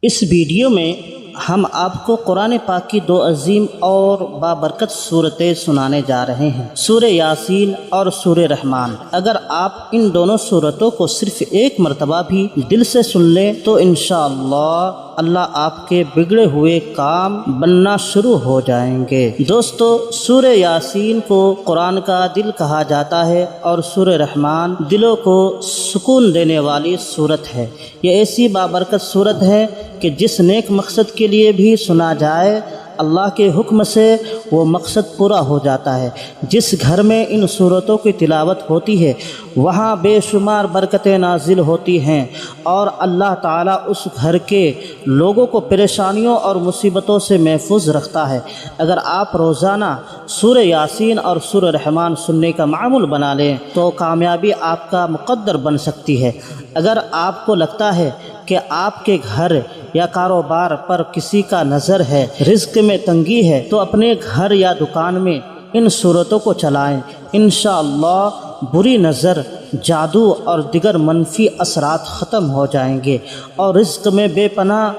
इस वीडियो में हम आपको कुरान पाक की दो अजीम और बाबरकत सूरतें सुनाने जा रहे हैं, सूरह यासीन और सूरह रहमान। अगर आप इन दोनों सूरतों को सिर्फ एक मरतबा भी दिल से सुन लें तो इंशाअल्लाह अल्लाह आपके बिगड़े हुए काम बनना शुरू हो जाएंगे। दोस्तों, सूरह यासीन को कुरान का दिल कहा जाता है और सूरह रहमान दिलों को सुकून देने वाली सूरत है। ये ऐसी बाबरकत सूरत है कि जिस नेक मकसद के लिए भी सुना जाए अल्लाह के हुक्म से वो मकसद पूरा हो जाता है। जिस घर में इन सूरतों की तिलावत होती है वहाँ बेशुमार बरकतें नाजिल होती हैं और अल्लाह ताला उस घर के लोगों को परेशानियों और मुसीबतों से महफूज रखता है। अगर आप रोज़ाना सूरह यासीन और सूरह रहमान सुनने का मामूल बना लें तो कामयाबी आपका मुक़द्दर बन सकती है। अगर आपको लगता है कि आपके घर या कारोबार पर किसी का नज़र है, रिज़्क़ में तंगी है, तो अपने घर या दुकान में इन सूरतों को चलाएं। इंशाअल्लाह बुरी नज़र, जादू और दिगर मनफी असरात ख़त्म हो जाएंगे और रिज़्क़ में बेपनाह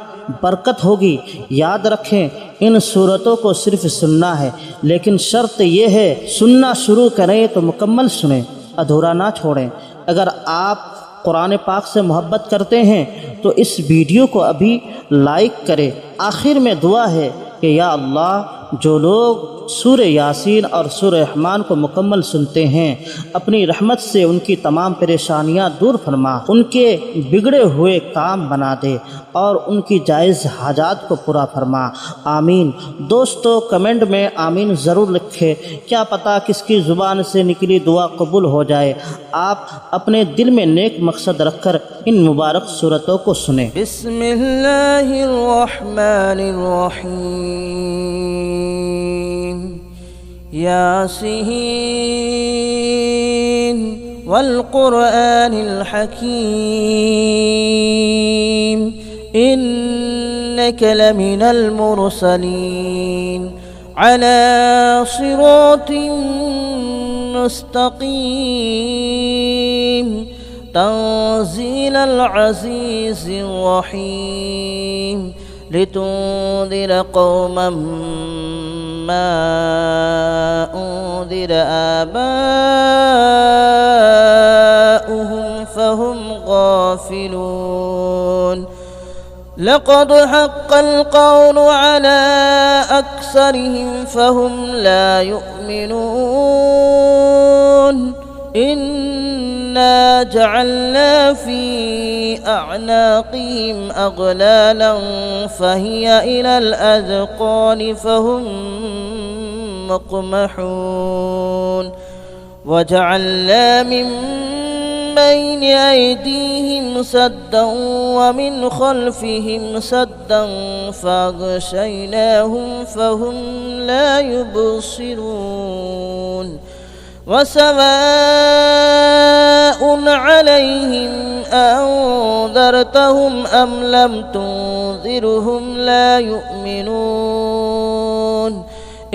बरकत होगी। याद रखें, इन सूरतों को सिर्फ सुनना है, लेकिन शर्त यह है सुनना शुरू करें तो मुकम्मल सुनें, अधूरा ना छोड़ें। अगर आप कुरान पाक से मोहब्बत करते हैं तो इस वीडियो को अभी लाइक करें। आखिर में दुआ है कि या अल्लाह, जो लोग सूरह यासीन और सूरह रहमान को मुकम्मल सुनते हैं अपनी रहमत से उनकी तमाम परेशानियां दूर फरमा, उनके बिगड़े हुए काम बना दे और उनकी जायज़ हाजात को पूरा फरमा। आमीन। दोस्तों, कमेंट में आमीन ज़रूर लिखें, क्या पता किसकी ज़ुबान से निकली दुआ कबूल हो जाए। आप अपने दिल में नेक मकसद रखकर इन मुबारक सूरतों को सुने। बिस्मिल्लाहिर्रहमानिर्रहीम। यासीन वल क़ुरआनिल हकीम इन्नका लमिनल मुरसलीन अला सिरातिन मुस्तक़ीम तंज़ीलल अज़ीज़िर रहीम लितुंज़िर क़ौमन मा उन्ज़िर आबाउहुम फहुम गाफ़िलून। लक़द हक़्क़ल क़ौलु अला अक्सरिहिम फहुम ला युमिनून। इन्ना जअलना फ़ी अअनाक़िहिम अग़लालन फ़हिय इलल अज़क़ानि फ़हुम मुक़महून। वजअलना मिन बैन अयदीहिम सद्दन वमिन ख़ल्फ़िहिम सद्दन फ़अग़शयनाहुम फ़हुम ला युबसिरून। वसवाउन अलैहिम अअंज़रतहुम अम लम तुंज़िरहुम ला युमिनून।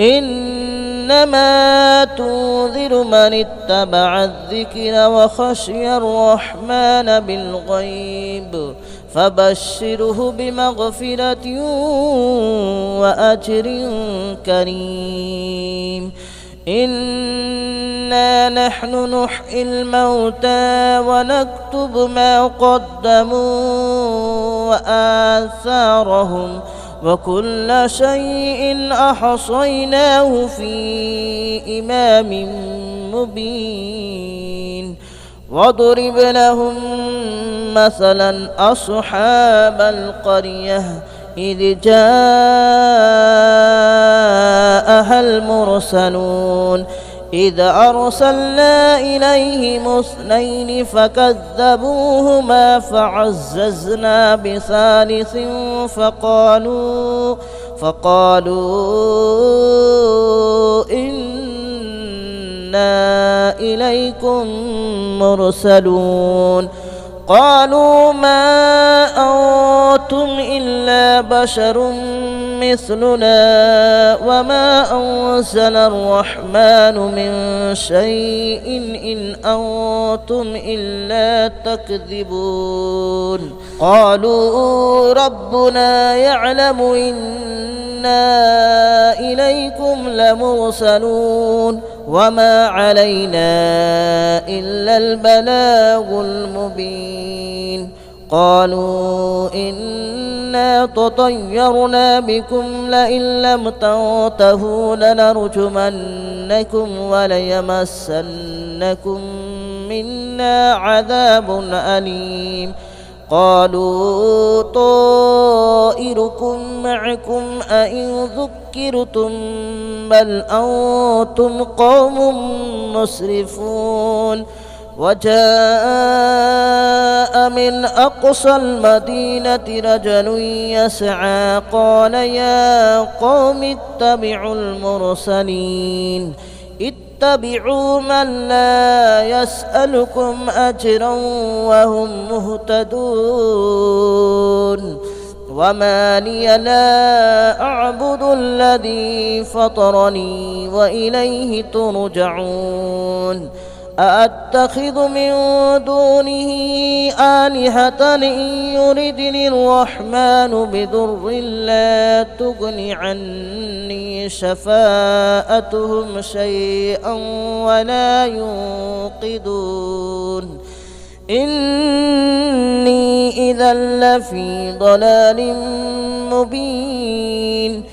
इन्नमा तुंज़िरु मन इत्तबअ अज़्ज़िक्र व ख़शिय अर्रहमान बिलग़ैब फ़बश्शिरहु बिमग़फ़िरतिन व अज्रिन करीम। इन्ना नहनु नुह्यिल मौता व नक्तुबु मा क़द्दमू व आसारहुम व कुल्ल शैइन अहसयनाहु फ़ी इमामिन मुबीन। वضرب لهم مثلا أصحاب القرية إذ جاءها المرسلون إذ أرسلنا إليهم اثنين فكذبوهما فعززنا بثالث فقالوا إنا إليكم مرسلون. قالوا ما أنتم إلا بشر مثلنا وما أنزل الرحمن من شيء إن أنتم إلا تكذبون قالوا ربنا يعلم إنا إليكم لمرسلون وما علينا إلا البلاغ المبين قالوا إنا تطيرنا بكم لئن لم تنتهوا لنرجمنكم وليمسنكم منا عذاب أليم قالوا طائركم معكم أئن ذكرتم بل أنتم قوم مسرفون وجاء من أقصى المدينة رجل يسعى قال يا قوم اتبعوا المرسلين اتبعوا من لا يسألكم أجرا وهم مهتدون وما لي لا أعبد الذي فطرني وإليه ترجعون أأتخذ من دونه آلهة إن يردني الرحمن بضر لا تغن عني شفاءتهم شيئا ولا ينقذون إني إذا لفي ضلال مبين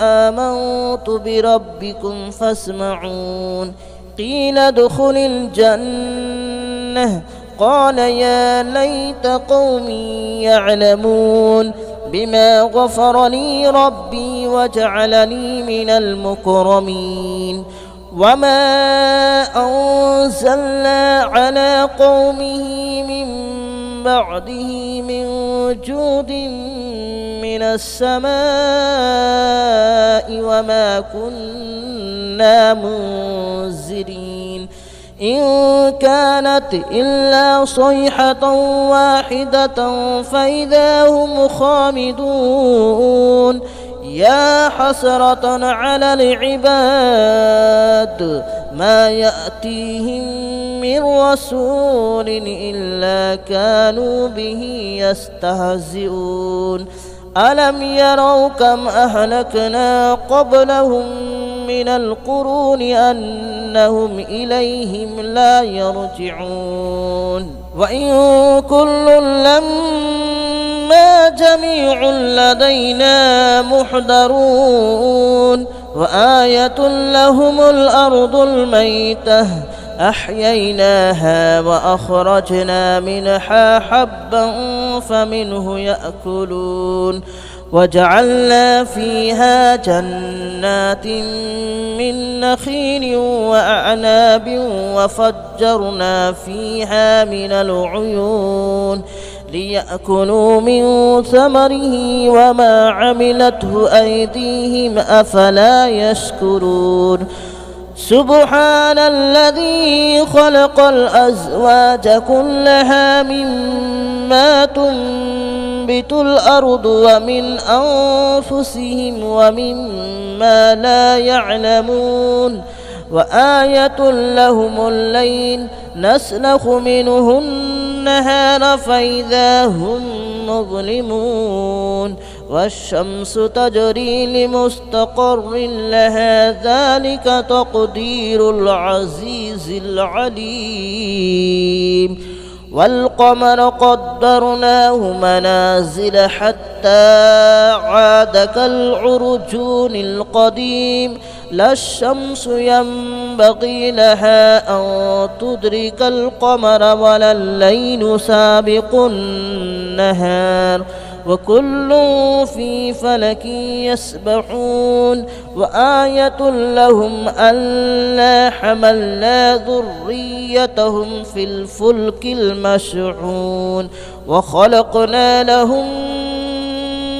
آمنت بربكم فاسمعون قيل ادخل الجنة قال يا ليت قومي يعلمون بما غفر لي ربي وجعلني من المكرمين وما أنزلنا على قومه من بعده من جود من السماء وما كنا منزلين إن كانت إلا صيحة واحدة فإذا هم خامدون يا حسرة على العباد ما يأتيهم من رسول إلا كانوا به يستهزئون ألم يروا كم أهلكنا قبلهم من القرون أنهم إليهم لا يرجعون وإن كل لما جميع لدينا محضرون وآية لهم الأرض الميتة أحييناها وأخرجنا منها حبا فمنه يأكلون وجعلنا فيها جنات من نخيل وأعناب وفجرنا فيها من العيون ليأكلوا من ثمره وما عملته أيديهم أفلا يشكرون سبحان الذي خلق الأزواج كلها مما تنبت الأرض ومن أنفسهم ومما لا يعلمون وآية لهم الليل نسلخ منه النهار فإذا هم مظلمون والشمس تجري لمستقر لها ذلك تقدير العزيز العليم والقمر قدرناه منازل حتى عاد كالعرجون القديم لا الشمس ينبغي لها أن تدرك القمر ولا الليل سابق النهار وكل في فلك يسبحون وآية لهم ألا حملنا ذريتهم في الفلك المشحون وخلقنا لهم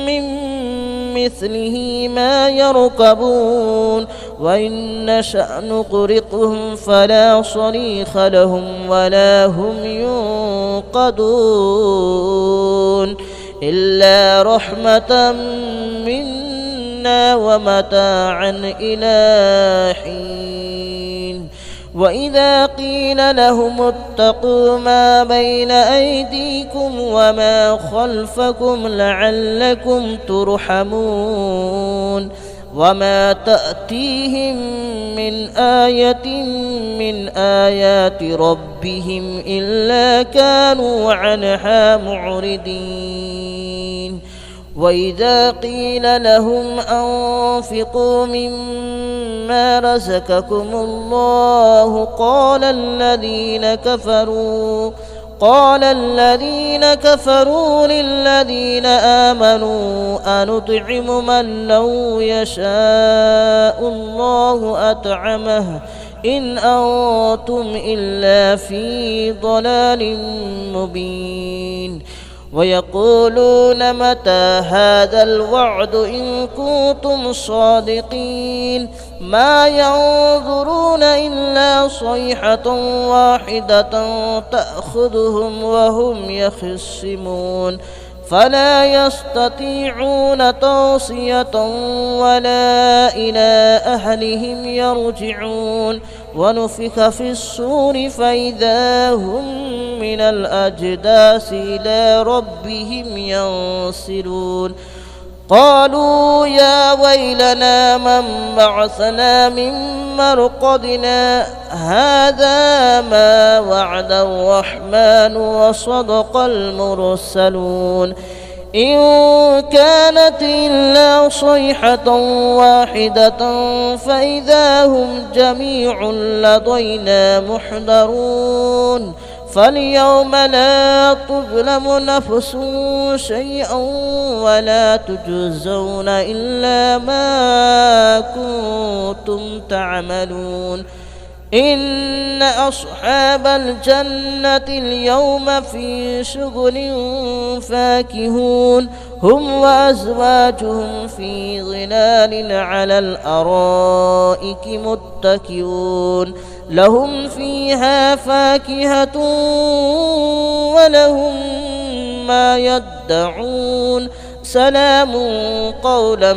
من مثله ما يركبون وإن نشأ نغرقهم فلا صريخ لهم ولا هم ينقذون إلا رحمة منا ومتاعا إلى حين وإذا قيل لهم اتقوا ما بين أيديكم وما خلفكم لعلكم ترحمون وما تأتيهم من آية من آيات ربهم إلا كانوا عنها معرضين وإذا قيل لهم أنفقوا مما رزقكم الله قال الذين كفروا للذين آمنوا أنطعم من لو يشاء الله أطعمه إن أنتم إلا في ضلال مبين ويقولون متى هذا الوعد إن كنتم صادقين ما ينظرون إلا صيحة واحدة تأخذهم وهم يخصمون فلا يستطيعون توصية ولا إلى أهلهم يرجعون ونفخ في الصور فإذا هم من الأجداث إلى ربهم ينسلون قالوا يا ويلنا من بعثنا من مرقدنا هذا ما وعد الرحمن وصدق المرسلون إن كانت إلا صيحة واحدة فإذا هم جميع لدينا محضرون فاليوم لا تظلم نفس شيئا ولا تجزون إلا ما كنتم تعملون إن أصحاب الجنة اليوم في شغل فاكهون هم وأزواجهم في ظلال على الأرائك متكئون لهم فيها فاكهة ولهم ما يدعون سلام قولا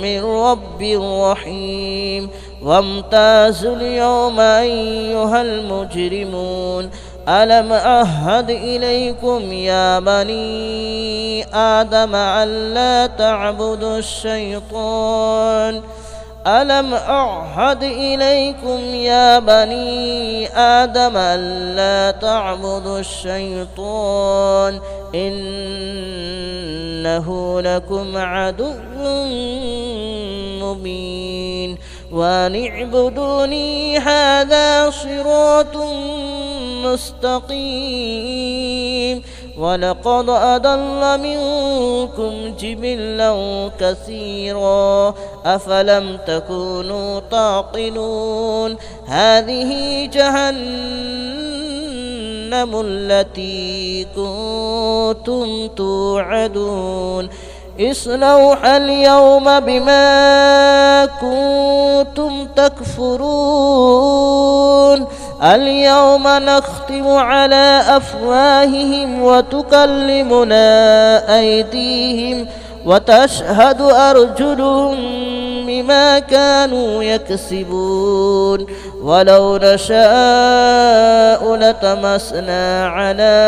من رب رحيم وامتازوا اليوم أيها المجرمون ألم أعهد إليكم يا بني آدم ألا تعبدوا الشيطان ألم أعهد إليكم يا بني آدم ألا تعبدوا الشيطان إنه لكم عدو مبين وأن اعبدوني هذا صراط مستقيم ولقد أضل منكم جبلا كثيرا أفلم تكونوا تعقلون هذه جهنم التي كنتم توعدون اصلوها اليوم بما كنتم تكفرون اليوم نختم على أفواههم وتكلمنا أيديهم وتشهد أرجلهم بما كانوا يكسبون ولو نشاء لطمسنا على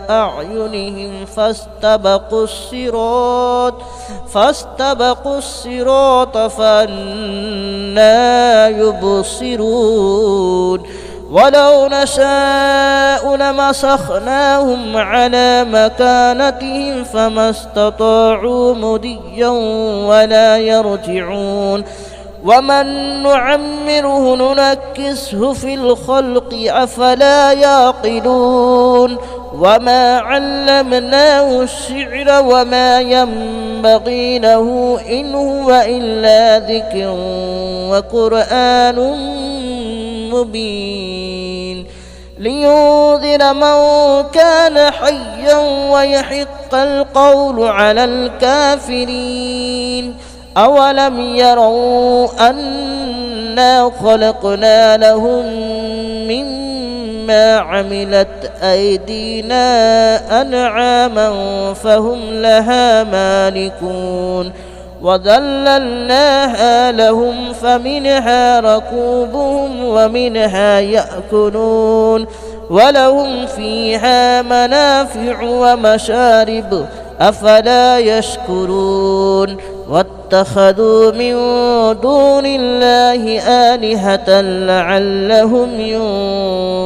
أعينهم فاستبقوا الصراط فأنى يبصرون ولو نشاء لمسخناهم على مكانتهم فما استطاعوا مضيا ولا يرجعون ومن نعمره ننكسه في الخلق أفلا يعقلون وما علمناه الشعر وما ينبغي له إن هو إلا ذكر وقرآن مبين لينذر من كان حيا ويحق القول على الكافرين أولم يروا أنا خلقنا لهم مما عملت أيدينا أنعاما فهم لها مالكون وذللناها لهم فمنها ركوبهم ومنها يأكلون ولهم فيها منافع ومشارب أفلا يشكرون واتخذوا من دون الله آلهة لعلهم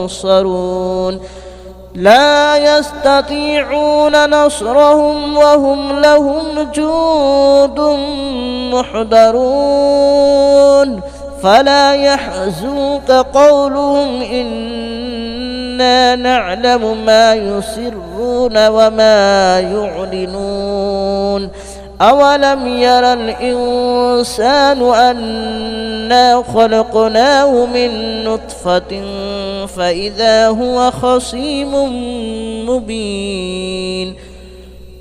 ينصرون لا يستطيعون نصرهم وهم لهم جند محضرون فلا يحزنك قولهم إنا نعلم ما يسرون وما يعلنون أولم ير الإنسان أنا خلقناه من نطفة فإذا هو خصيم مبين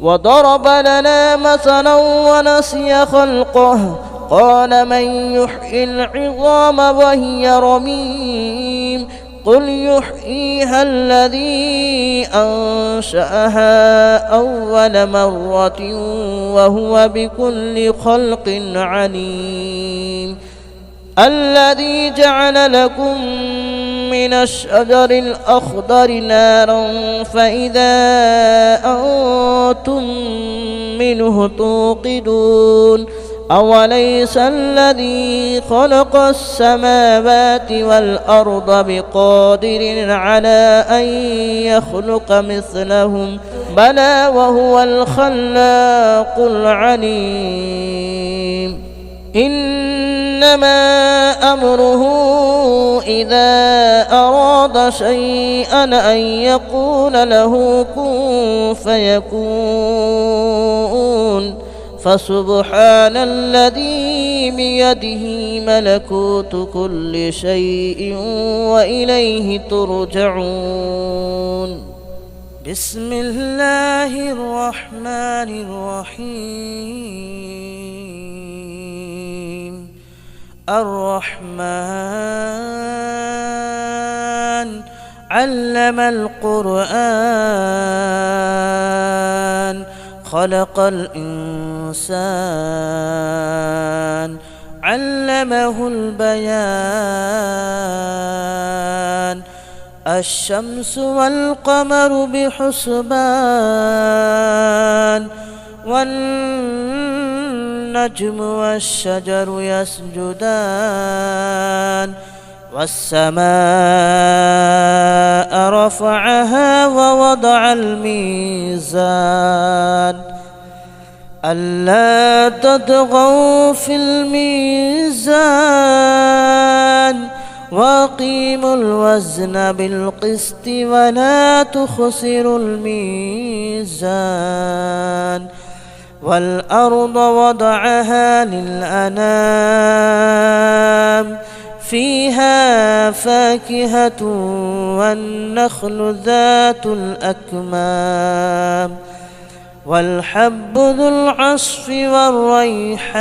وضرب لنا مثلا ونسي خلقه قال من يحيي العظام وهي رميم قل يحييها الذي أنشأها أول مرة وهو بكل خلق عليم الذي جعل لكم من الشجر الأخضر نارا فإذا أنتم منه توقدون أوليس الذي خلق السماوات والأرض بقادر على أن يخلق مثلهم بلى وهو الخلاق العليم إنما أمره إذا أراد شيئا أن يقول له كن فيكون فسبحان الذي بيده ملكوت كل شيء وإليه ترجعون بسم الله الرحمن الرحيم الرحمن علم القرآن خلق الإنسان علمه البيان الشمس والقمر بحسبان والنجم والشجر يسجدان والسماء رفعها ووضع الميزان ألا تطغوا في الميزان وأقيموا الوزن بالقسط ولا تخسروا الميزان والأرض وضعها للأنام فيها فاكهة والنخل ذات الأكمام والحب ذو العصف والريحان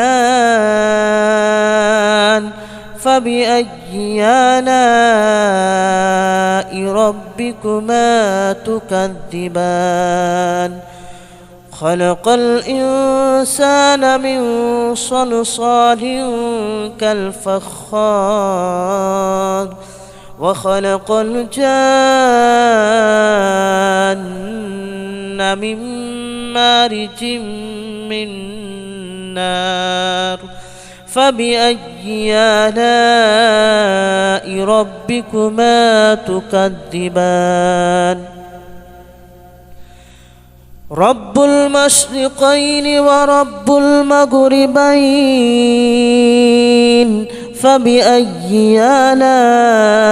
فبأي آلاء ربكما تكذبان خلق الإنسان من صلصال كالفخار وخلق الجان من مارج من نار فبأي آلاء ربكما تكذبان رب المشرقين ورب المغربين فبأي آلاء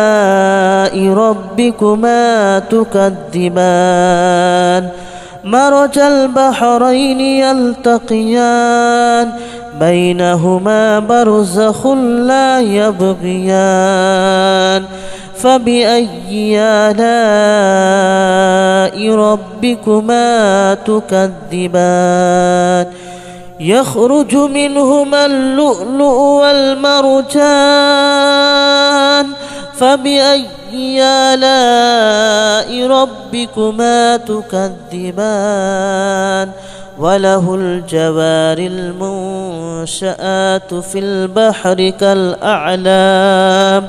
ربكما تكذبان مرج البحرين يلتقيان بينهما برزخ لا يبغيان فبأي آلاء ربكما تكذبان يخرج منهما اللؤلؤ والمرجان فبأي آلاء ربكما تكذبان وله الجوار المنشآت في البحر كالأعلام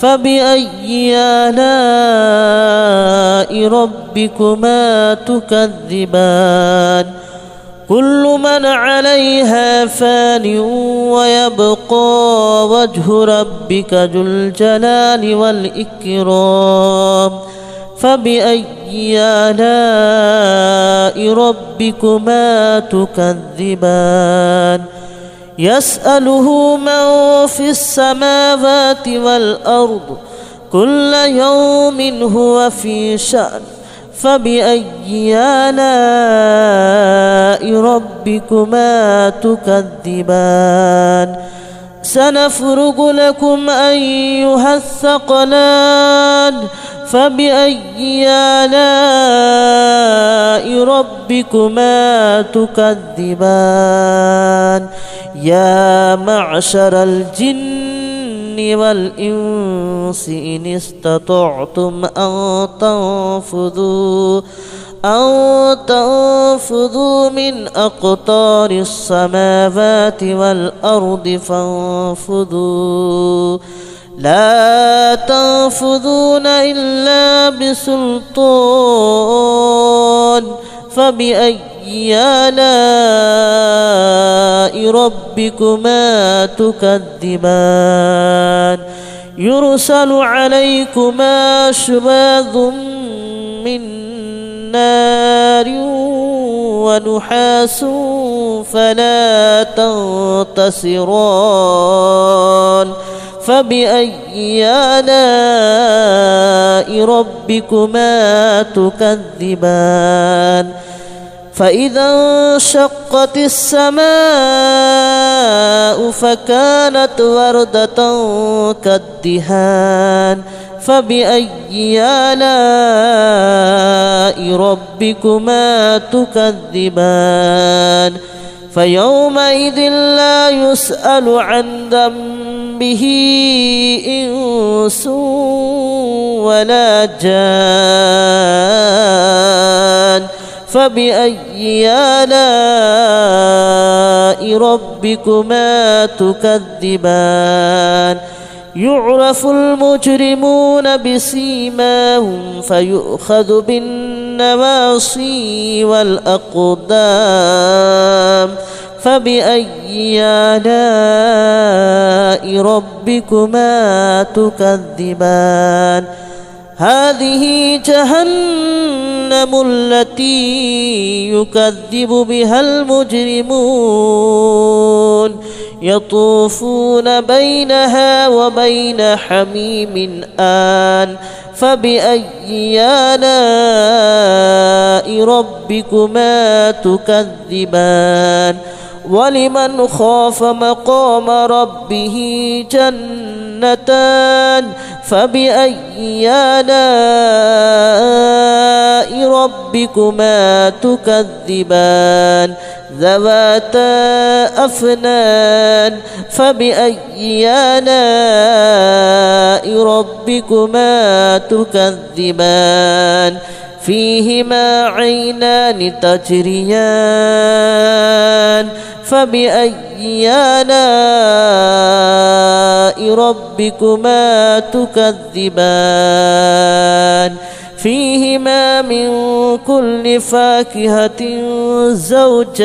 فبأي آلاء ربكما تكذبان كل من عليها فان ويبقى وجه ربك ذو الجلال والإكرام فبأي آلاء ربكما تكذبان يسأله من في السماوات والأرض كل يوم هو في شأن فبأي آلاء ربكما تكذبان سنفرغ لكم أيها الثقلان فبأي آلاء ربكما تكذبان يا معشر الجن والإنس إن استطعتم أن تنفذوا من أقطار السماوات والأرض فانفذوا لا تنفذون إلا بسلطان فبأي آلاء ربكما تكذبان يرسل عليكما شواظ من نار ونحاس فلا تنتصران فبأي آلاء ربكما تكذبان فإذا انشقت السماء فكانت وردة كالدهان فبأي آلاء ربكما تكذبان فيومئذ لا يسأل عن ذنبه إنس ولا جان فبأي آلاء ربكما تكذبان يعرف المجرمون بسيماهم فيؤخذ بالنواصي والأقدام فبأي آلاء ربكما تكذبان هذه جهنم التي يكذب بها المجرمون يطوفون بينها وبين حميم آن فبأي آلاء ربكما تكذبان ولمن خاف مقام ربه جنتان فبأي آلاء ربكما تكذبان ذواتا أفنان فبأي آلاء ربكما تكذبان فيهما عينان تجريان فبأي آلاء ربكما تكذبان فيهما من كل فاكهة زوجان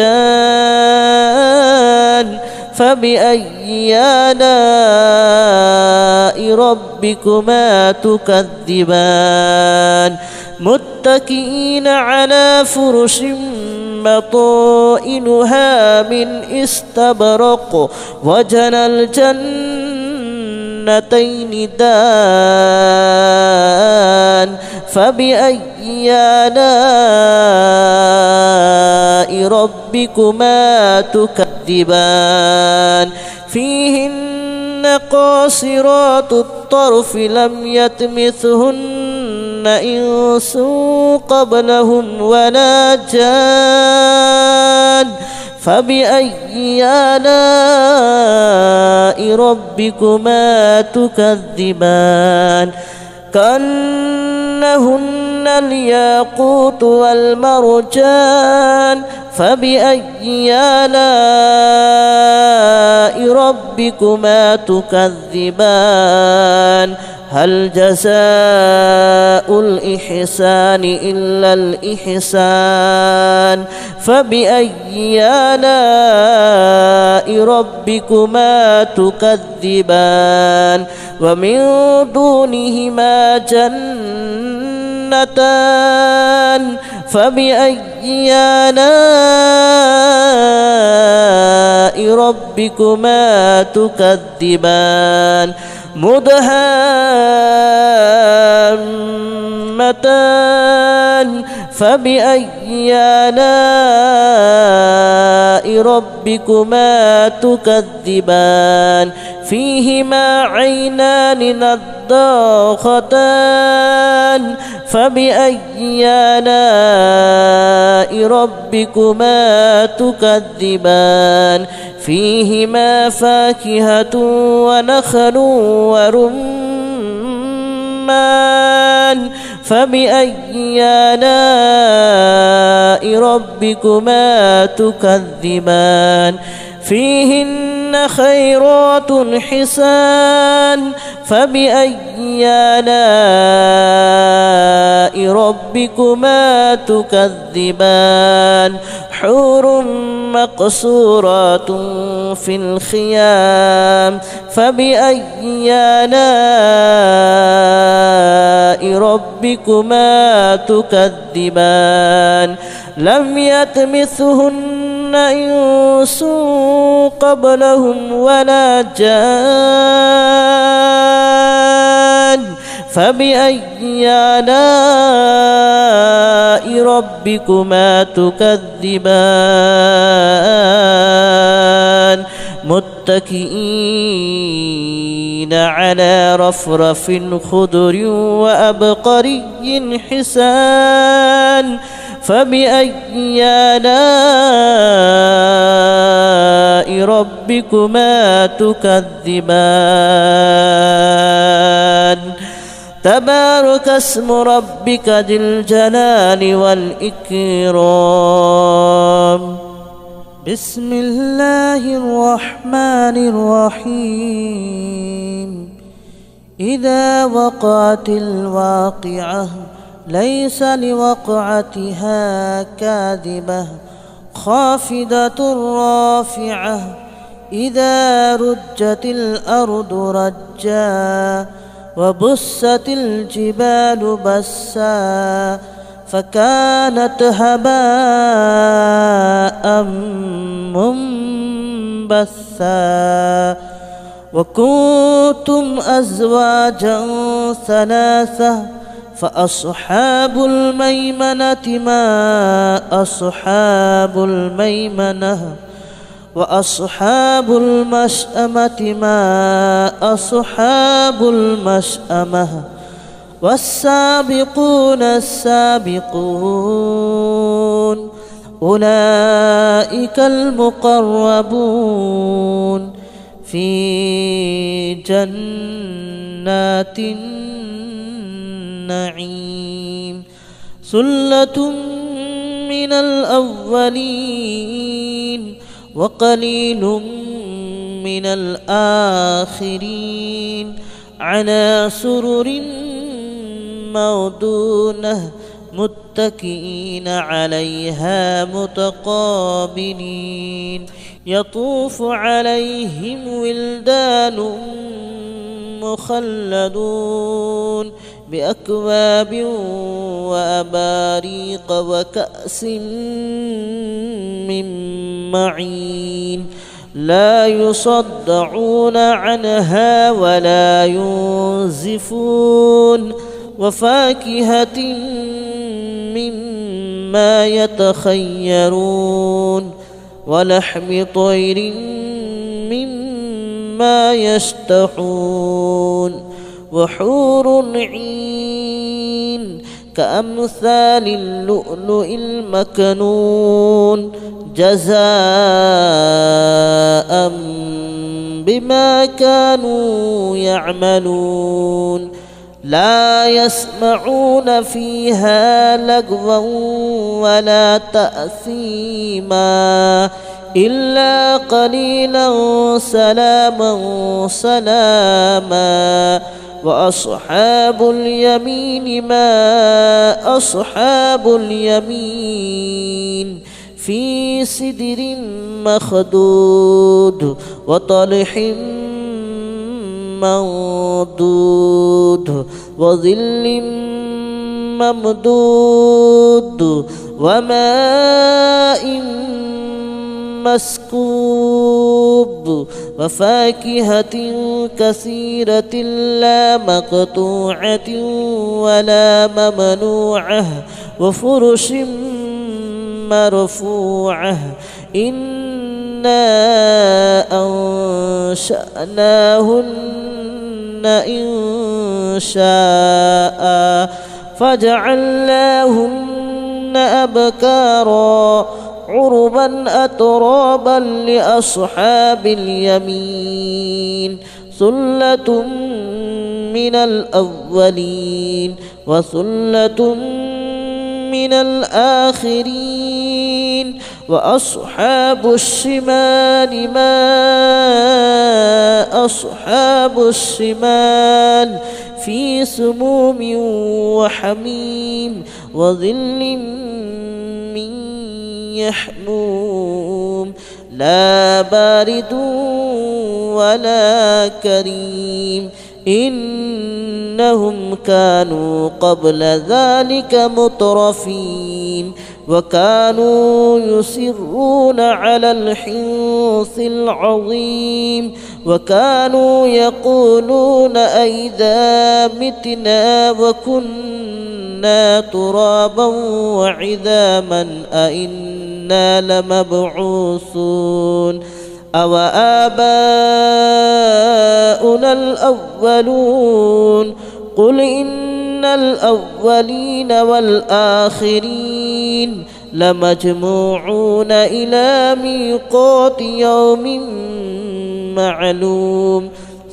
فبأي آلاء ربكما تكذبان متكئين على فرش بطائنها من استبرق وجنى الجنتين دان فبأي آلاء ربكما تكذبان فيهن قاصرات الطرف لم يطمثهن إنس قبلهم ولا جان فبأي آلاء ربكما تكذبان كأنهن الياقوت والمرجان فبأي آلاء ربكما تكذبان هل جزاء الإحسان إلا الإحسان فبأي آلاء ربكما تكذبان ومن دونهما جنتان فبأي آلاء ربكما تكذبان مدهامتان فبأي آلاء ربكما تكذبان فيهما عينان نضاختان فبأي آلاء ربكما تكذبان فيهما فاكهة ونخل ورمان فبأي آلاء ربكما تكذبان فيهن خيرات حسان فبأي آلاء ربكما تكذبان حور مقصورات في الخيام فبأي آلاء ربكما تكذبان لم يطمثهن إنس قبلهم ولا جان فبأي آلاء ربكما تكذبان متكئين على رفرف خضر وأبقري حسان فبأي آلاء ربكما تكذبان تبارك اسم ربك ذي الجلال والإكرام بسم الله الرحمن الرحيم إذا وقعت الواقعة ليس لوقعتها كاذبة خافضة رافعة إذا رجت الأرض رجا وبست الجبال بسا فكانت هباء منبثا وكنتم أزواجا ثلاثة فأصحاب الميمنة ما أصحاب الميمنة وأصحاب المشأمة ما أصحاب المشأمة والسابقون السابقون أولئك المقربون في جنات النعيم ثلة من الأولين وقليل من الآخرين على سرر موضونة متكئين عليها متقابلين يطوف عليهم ولدان مخلدون بأكواب وأباريق وكأس من معين لا يصدعون عنها ولا ينزفون وفاكهة مما يتخيرون ولحم طير مما ما يشتهون وحور عين كأمثال اللؤلؤ المكنون جزاء بما كانوا يعملون لا يسمعون فيها لغوا ولا تأثيما إلا قليلا سلاما سلاما وأصحاب اليمين ما أصحاب اليمين في سدر مخدود وطلح منضود وظل ممدود وماء مسكوب وفاكهة كثيرة لا مقطوعة ولا ممنوعة وفرش مرفوعة إنا أنشأناهن إن شاء فجعلناهن أبكارا عربا أترابا لأصحاب اليمين ثلة من الأولين وثلة من الآخرين وأصحاب الشمال ما أصحاب الشمال في سموم وحميم وظل من يحموم لا بارد ولا كريم إنهم كانوا قبل ذلك مترفين وكانوا يصرون على الحنث العظيم وكانوا يقولون أئذا متنا وكنا ترابا وعظاما أئنا لمبعوثون أو آباؤنا الأولون قل إن الأولين والآخرين لمجموعون إلى ميقات يوم معلوم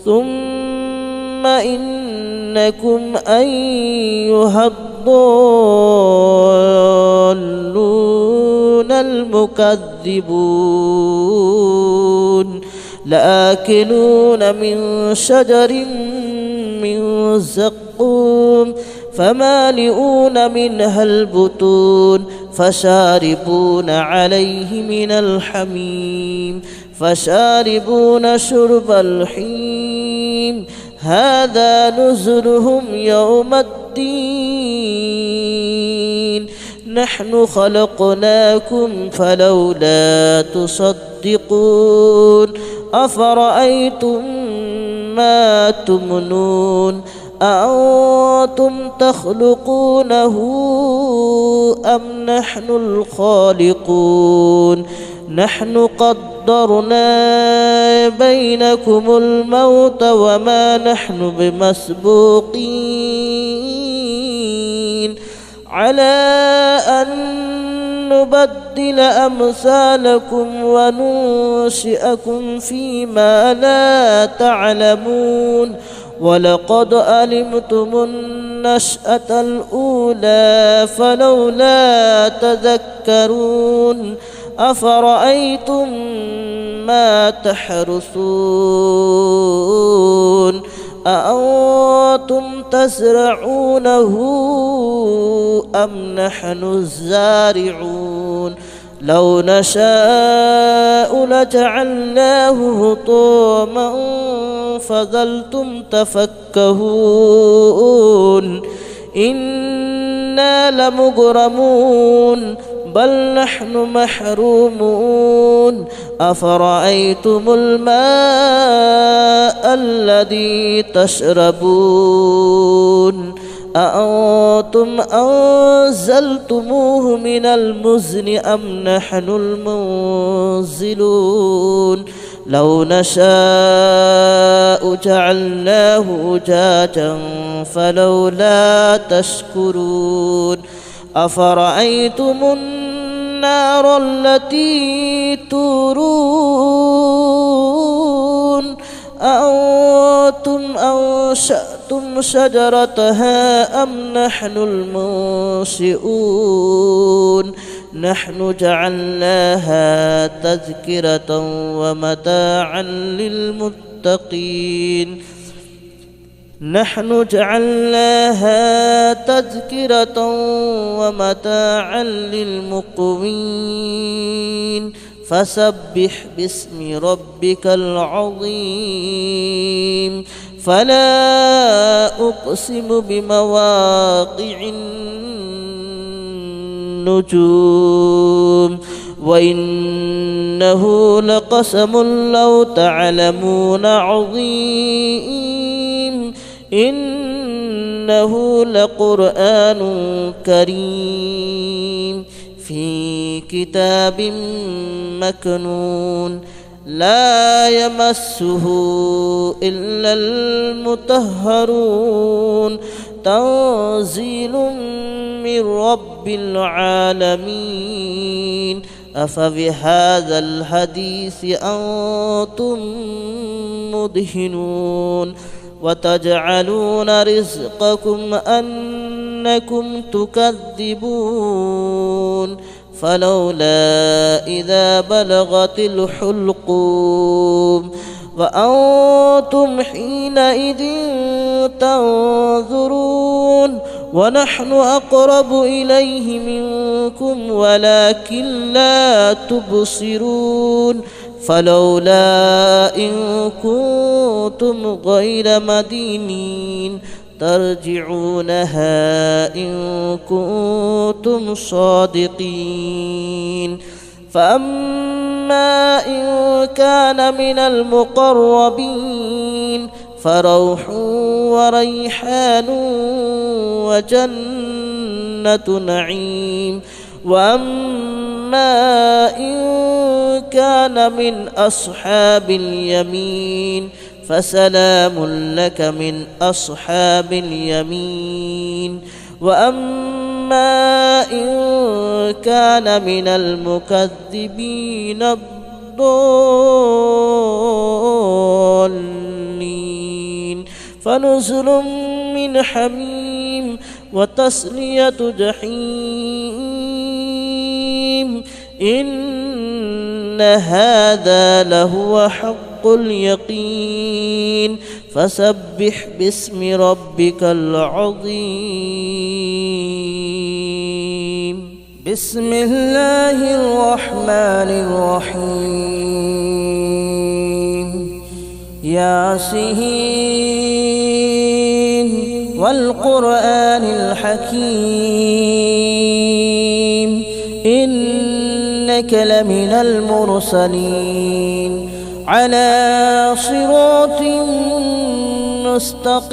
ثم إنكم أيها الضالون المكذبون لآكلون من شجر من زقوم فمالئون منها البطون فشاربون عليه من الحميم فشاربون شرب الحميم هذا نزلهم يوم الدين نحن خلقناكم فلولا تصدقون أفرأيتم ما تمنون أأنتم تخلقونه أم نحن الخالقون نحن قدرنا بينكم الموت وما نحن بمسبوقين على أن نبدل أمثالكم وننشئكم فيما لا تعلمون ولقد علمتم النشأة الأولى فلولا تذكرون أفرأيتم ما تحرثون أأنتم تزرعونه أم نحن الزارعون لو نشاء لجعلناه هطاما فظلتم تفكهون إنا لمغرمون بل نحن محرومون أفرأيتم الماء الذي تشربون أأنتم أنزلتموه من المزن أم نحن المنزلون لو نشاء جعلناه أجاجا فلولا تشكرون أفرأيتم النار التي تورون أأنتم أنشأتم شجرتها أم نحن المنشئون نحن جعلناها تذكرة ومتاعا للمتقين نحن جعلناها تذكرة ومتاعا للمقوين فسبح باسم ربك العظيم فلا أقسم بمواقع النجوم وإنه لقسم لو تعلمون عظيم إنه لقرآن كريم في كتاب مكنون لا يمسه إلا المطهرون تنزيل من رب العالمين أفبهذا الحديث أنتم مدهنون وتجعلون رزقكم أنكم تكذبون فلولا إذا بلغت الحلقوم وأنتم حينئذ تنظرون ونحن أقرب إليه منكم ولكن لا تبصرون فلولا إن كنتم غير مدينين ترجعونها إن كنتم صادقين فأما إن كان من المقربين فروح وريحان وجنة نعيم وأما إن كان من أصحاب اليمين فسلام لك من أصحاب اليمين وأما إن كان من المكذبين الضالين فنزل من حميم وتصلية جحيم إن هذا لهو حق اليقين فسبح باسم ربك العظيم بسم الله الرحمن الرحيم ياسين والقرآن الحكيم إنك لمن المرسلين على صراط مستقيم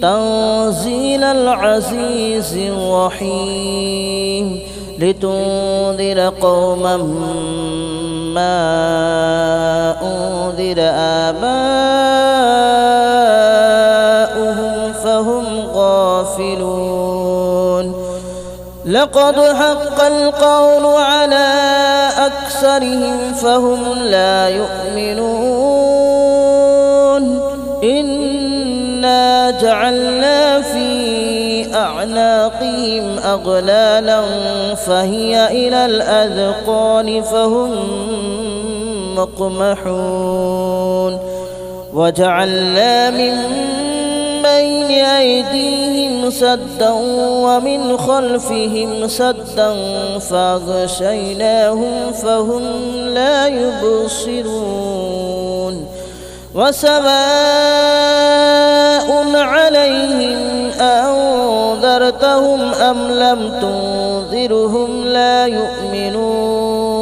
تنزيل العزيز الرحيم لتنذر قوما ما أنذر آباؤهم فهم غافلون لقد حق القول على أكثرهم فهم لا يؤمنون إنا جعلنا في أعناقهم أغلالا فهي إلى الأذقان فهم مقمحون وجعلنا من بين أيديهم سدا ومن خلفهم سدا فأغشيناهم فهم لا يبصرون وسواء عليهم أنذرتهم أم لم تنذرهم لا يؤمنون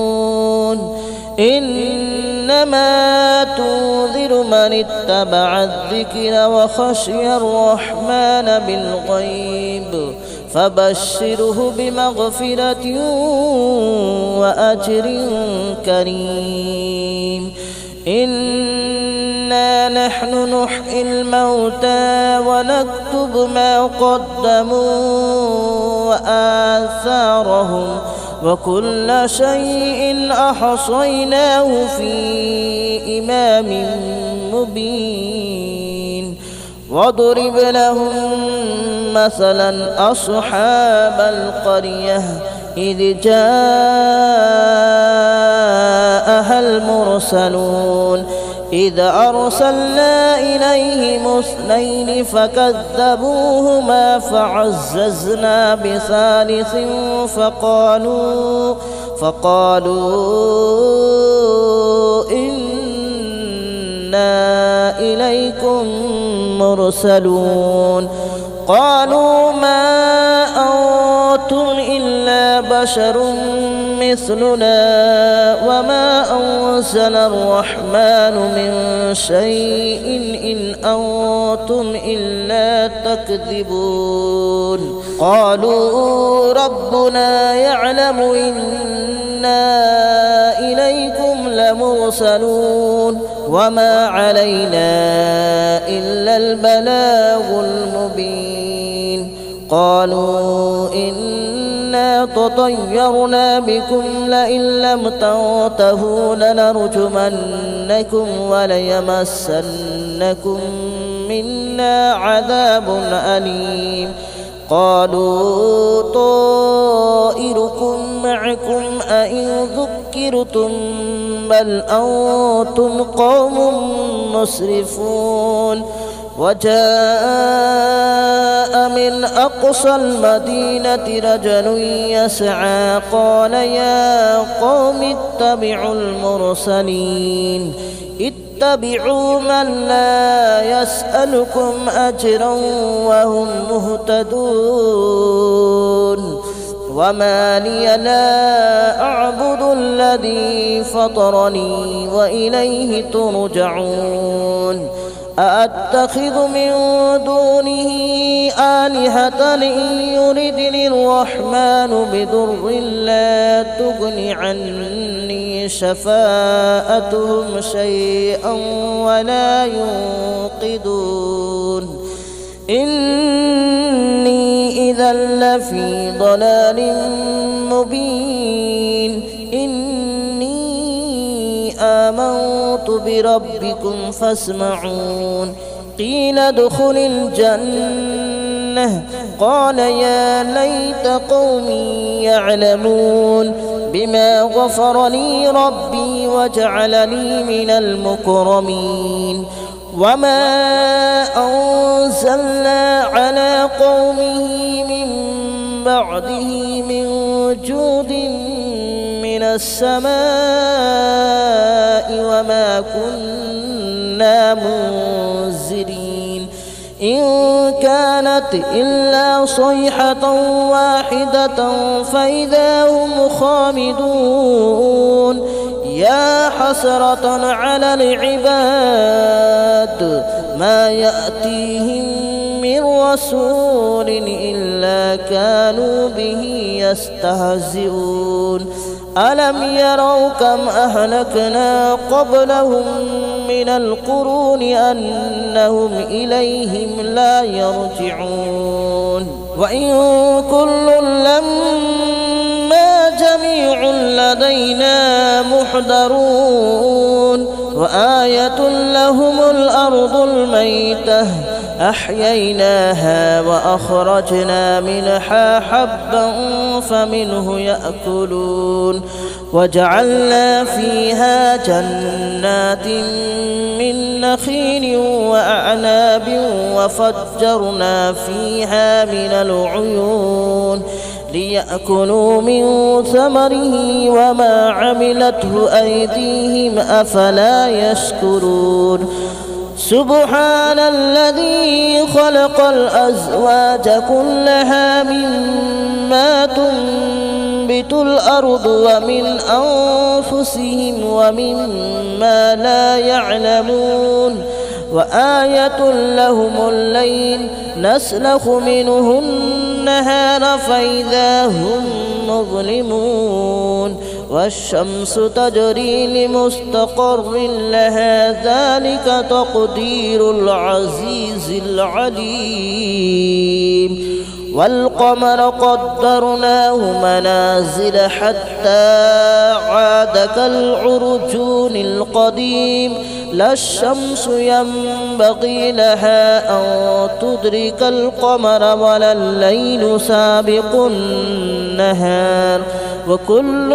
إنما تنذر من اتبع الذكر وخشي الرحمن بالغيب فبشره بمغفرة وأجر كريم. إنا نحن نحيي الموتى ونكتب ما قدموا وآثارهم وكل شيء أحصيناه في إمام مبين. واضرب لهم مثلا أصحاب القرية إذ جاءها المرسلون إذ أرسلنا إليهم 2 فكذبوهما فعززنا بثالث فقالوا إنا إليكم مرسلون. قالوا ما أنتم إلا بشر مثلنا وما أنزل الرحمن من شيء إن أنتم إلا تكذبون. قالوا ربنا يعلم إنا إليكم لمرسلون وما علينا إلا البلاغ المبين. قالوا إنا تطيرنا بكم لئن لم تنتهوا لنرجمنكم وليمسنكم منا عذاب أليم. قالوا طائركم معكم أئن ذكرتم بل أنتم قوم مسرفون. وجاء من أقصى المدينة رجل يسعى قال يا قوم اتبعوا المرسلين اتبعوا من لا يسألكم أجرا وهم مهتدون. وما لي لا أعبد الذي فطرني وإليه ترجعون. أأتخذ من دونه آلهة إن يردني الرحمن بضر لا تغن عني شفاءتهم شيئا ولا ينقذون. إني إذا لفي ضلال مبين. آمنت بربكم فاسمعون. قيل ادخل الجنة قال يا ليت قومي يعلمون بما غفر لي ربي وجعلني من المكرمين. وما أنزلنا على قومه من بعده من جود من السماء وما كنا منزلين. إن كانت إلا صيحة واحدة فإذا هم خامدون. يا حسرة على العباد ما يأتيهم من رسول إلا كانوا به يستهزئون. ألم يروا كم أهلكنا قبلهم من القرون أنهم إليهم لا يرجعون. وإن كل لما جميع لدينا محضرون. وآية لهم الأرض الميتة أحييناها وأخرجنا منها حبا فمنه يأكلون. وجعلنا فيها جنات من نخيل وأعناب وفجرنا فيها من العيون ليأكلوا من ثمره وما عملته أيديهم أفلا يشكرون. سبحان الذي خلق الأزواج كلها مما تنبت الأرض ومن أنفسهم ومما لا يعلمون. وآية لهم الليل نسلخ منه النهار فإذا هم مظلمون والشمس تجري لمستقر لها ذلك تقدير العزيز العليم والقمر قدرناه منازل حتى عاد كالعرجون القديم لا الشمس ينبغي لها أن تدرك القمر ولا الليل سابق النهار وكل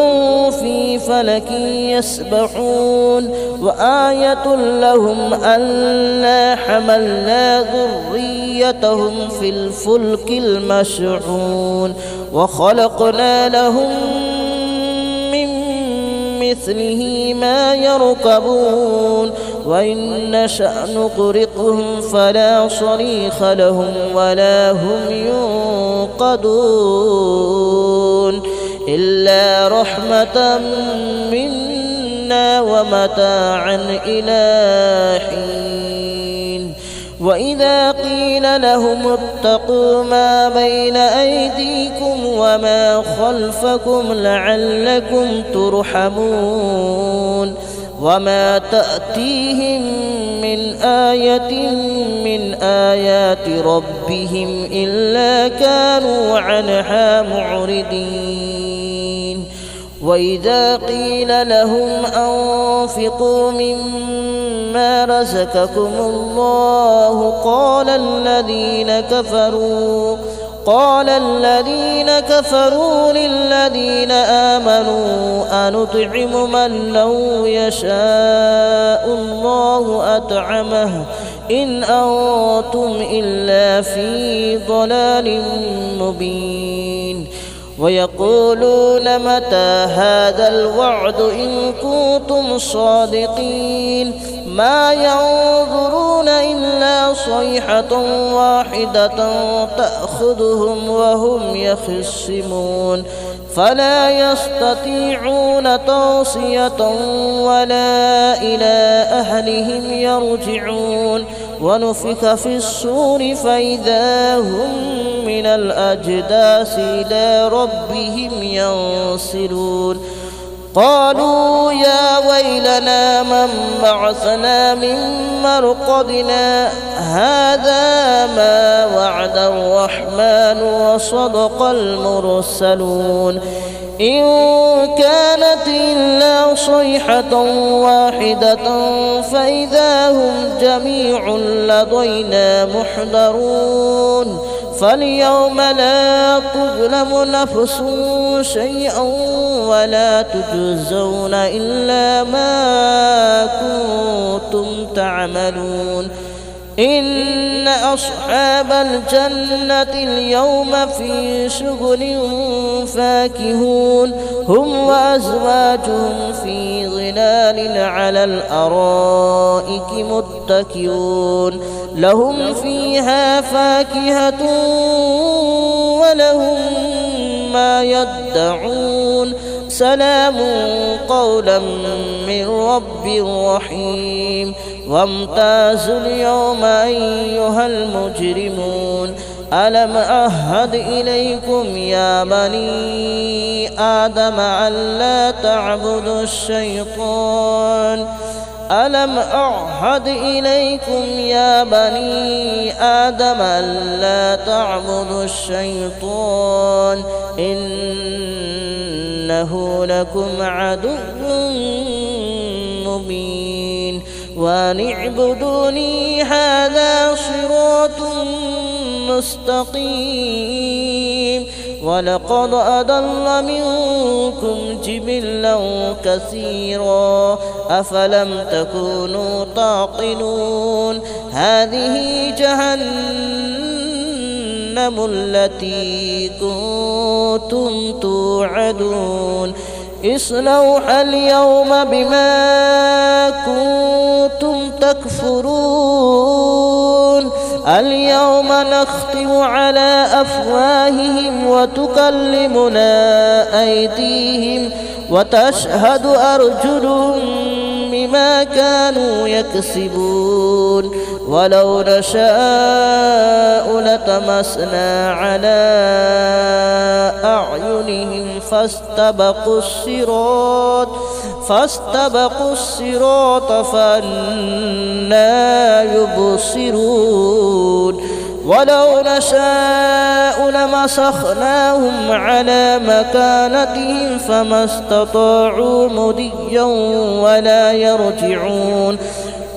في فلك يسبحون وآية لهم ألا حملنا ذريتهم في الفلك المشحون وخلقنا لهم من مثله ما يركبون وإن نشأ نغرقهم فلا صريخ لهم ولا هم ينقذون إلا رحمة منا ومتاعا إلى حين وإذا قيل لهم اتقوا ما بين أيديكم وما خلفكم لعلكم ترحمون وما تأتيهم من آية من آيات ربهم إلا كانوا عنها معرضين وإذا قيل لهم أنفقوا مما رزقكم الله قال الذين كفروا للذين آمنوا أنطعم من لو يشاء الله أطعمه إن أنتم إلا في ضلال مبين ويقولون متى هذا الوعد إن كنتم صادقين ما ينظرون إلا صيحة واحدة تأخذهم وهم يخصمون فلا يستطيعون توصية ولا إلى أهلهم يرجعون ونفخ في الصور فإذا هم من الأجداث إلى ربهم ينسلون قالوا يا ويلنا من بعثنا من مرقدنا هذا ما وعد الرحمن وصدق المرسلون إن كانت إلا صيحة واحدة فإذا هم جميع لدينا محضرون فاليوم لا تظلم نفس شيئا ولا تجزون إلا ما كنتم تعملون إن أصحاب الجنة اليوم في شغل فاكهون هم وأزواجهم في ظلال على الأرائك متكئون لهم فيها فاكهة ولهم ما يدعون سلام قولا من رب رحيم وامتازوا اليوم أيها المجرمون ألم أعهد إليكم يا بني آدم ألا تعبدوا الشيطان ألم أعهد إليكم يا بني آدم ألا تعبدوا الشيطان إنه لكم عدو مبين وأن اعبدوني هذا صراط مستقيم ولقد أضل منكم جبلا كثيرا أفلم تكونوا تعقلون هذه جهنم التي كنتم توعدون اصلوها اليوم بما كنتم تكفرون اليوم نختم على أفواههم وتكلمنا أيديهم وتشهد أرجلهم بما كانوا يكسبون ولو نشاء لطمسنا على أعينهم فاستبقوا الصراط فأنى يبصرون ولو نشاء لمسخناهم على مكانتهم فما استطاعوا مضيا ولا يرجعون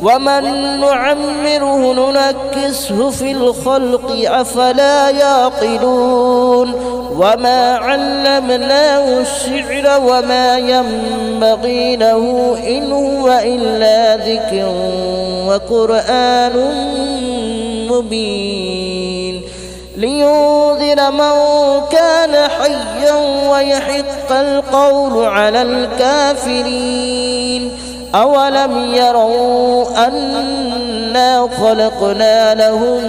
ومن نعمره ننكسه في الخلق أفلا يعقلون وما علمناه الشعر وما ينبغي له إن هو إلا ذكر وقرآن مبين لينذر من كان حيا ويحق القول على الكافرين أولم يروا أنا خلقنا لهم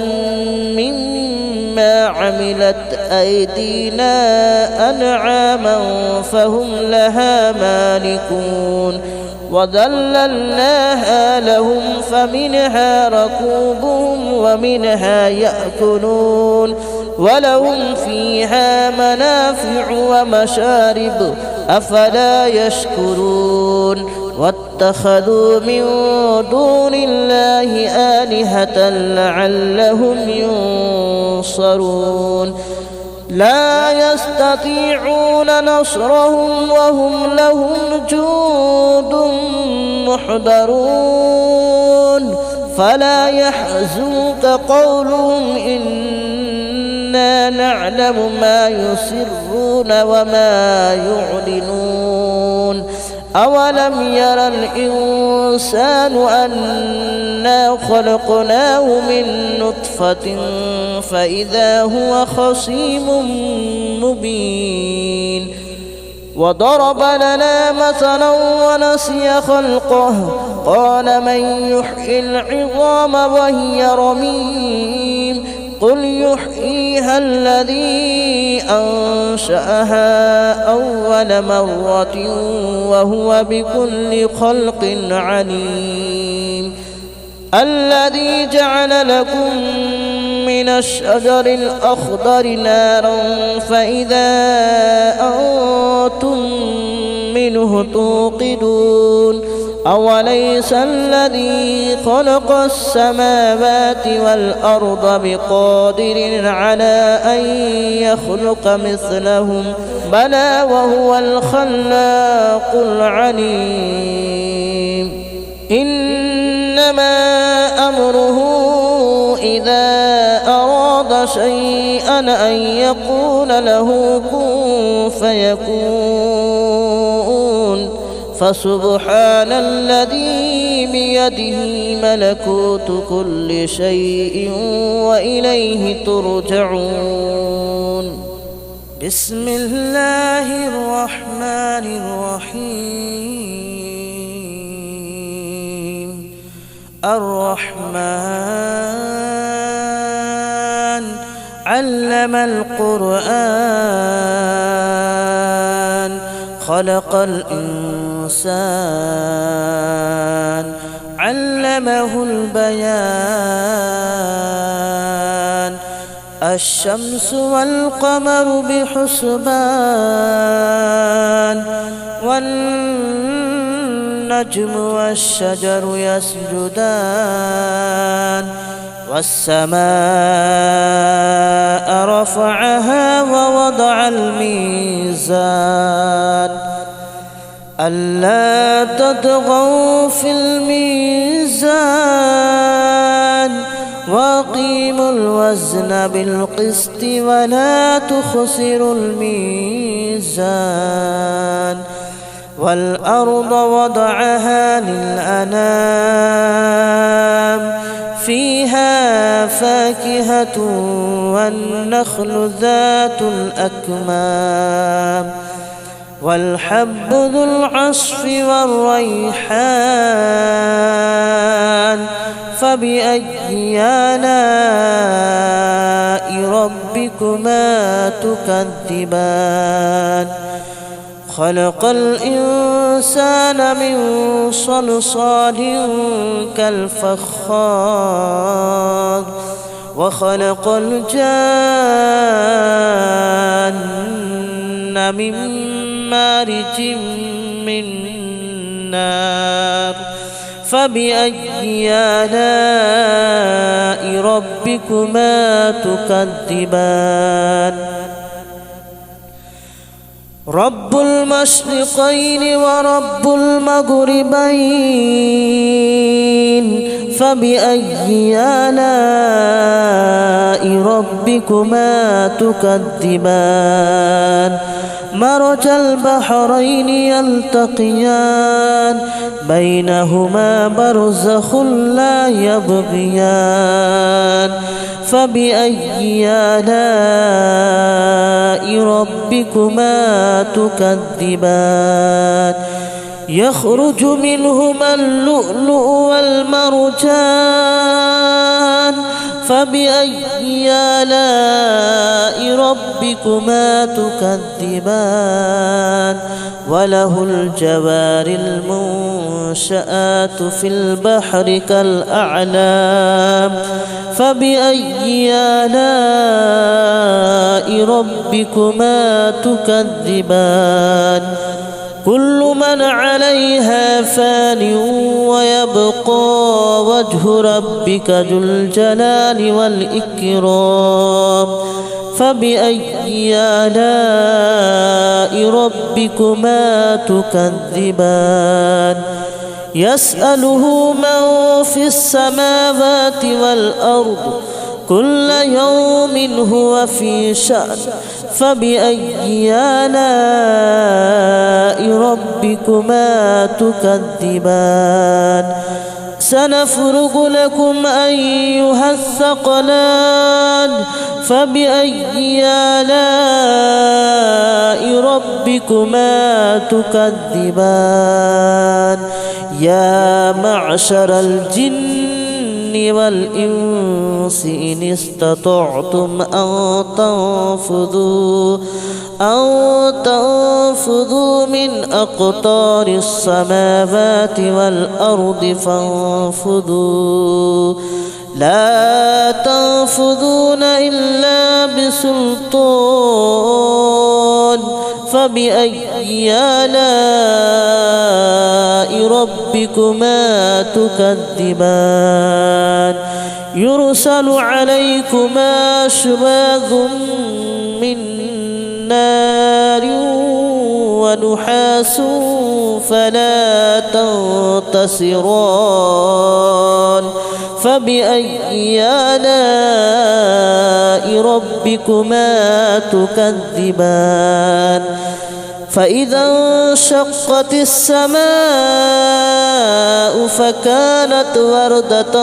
مما عملت أيدينا أنعاما فهم لها مالكون وذللناها لهم فمنها ركوبهم ومنها يأكلون ولهم فيها منافع ومشارب أفلا يشكرون واتخذوا من دون الله آلهة لعلهم ينصرون لا يستطيعون نصرهم وهم لهم جند محضرون فلا يحزنك قولهم إنا نعلم ما يسرون وما يعلنون أولم يرى الإنسان أنا خلقناه من نطفة فإذا هو خصيم مبين وضرب لنا مثلا ونسي خلقه قال من يحيي العظام وهي رميم قل يحييها الذي أنشأها أول مرة وهو بكل خلق عليم الذي جعل لكم من الشجر الأخضر نارا فإذا أنتم منه توقدون أوليس الذي خلق السماوات والأرض بقادر على أن يخلق مثلهم بلى وهو الخلاق العليم إنما أمره إذا أراد شيئا أن يقول له كن فيكون فسبحان الذي بيده ملكوت كل شيء وإليه ترجعون بسم الله الرحمن الرحيم الرحمن علم القرآن خلق الإنسان علمه البيان الشمس والقمر بحسبان والنجم والشجر يسجدان والسماء رفعها ووضع الميزان ألا تطغوا في الميزان وأقيموا الوزن بالقسط ولا تخسروا الميزان والأرض وضعها للأنام فيها فاكهة والنخل ذات الأكمام والحب ذو العصف والريحان فبأي آلاء ربكما تكذبان خلق الإنسان من صلصال كالفخار وخلق الجان من مارج من نار فبأي آلاء ربكما تكذبان رب المشرقين ورب المغربين فبأي آلاء ربكما تكذبان مرج البحرين يلتقيان بينهما برزخ لا يبغيان فبأي آلاء ربكما تكذبان يخرج منهما اللؤلؤ والمرجان فبأي آلاء ربكما تكذبان وله الجوار المنشآت في البحر كالأعلام فبأي آلاء ربكما تكذبان كل من عليها فان ويبقى وجه ربك ذو الجلال والإكرام فبأي آلاء ربكما تكذبان يسأله من في السماوات والأرض كل يوم هو في شأن فبأي آلاء ربكما تكذبان سنفرغ لكم أيها الثقلان فبأي آلاء ربكما تكذبان يا معشر الجن والإنس إن استطعتم أن تنفذوا من أقطار السماوات والأرض فانفذوا لا تنفذون إلا بسلطان فبأي آلاء ربكما تكذبان يرسل عليكما شواظ من نار ونحاس فلا تنتصران فبأي آلاء ربكما تكذبان فإذا انشقت السماء فكانت وردة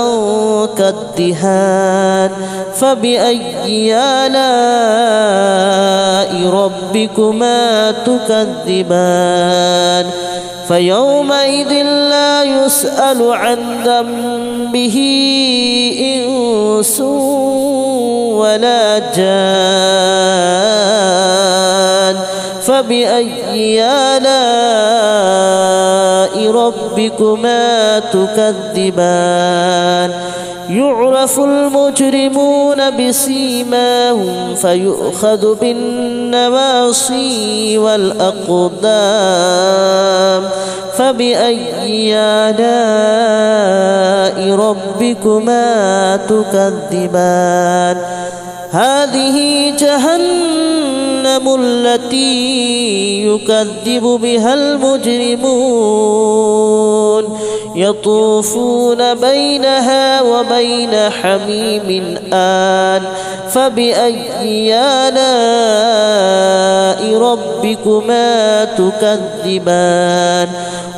كالدهان فبأي آلاء ربكما تكذبان فيومئذ لا يسأل عن ذنبه إنس ولا جان فبأي آلاء ربكما تكذبان يعرف المجرمون بسيماهم فيؤخذ بالنواصي والأقدام فبأي آلاء ربكما تكذبان هذه جهنم التي يكذب بها المجرمون يطوفون بينها وبين حميم آن فبأي آلاء ربكما تكذبان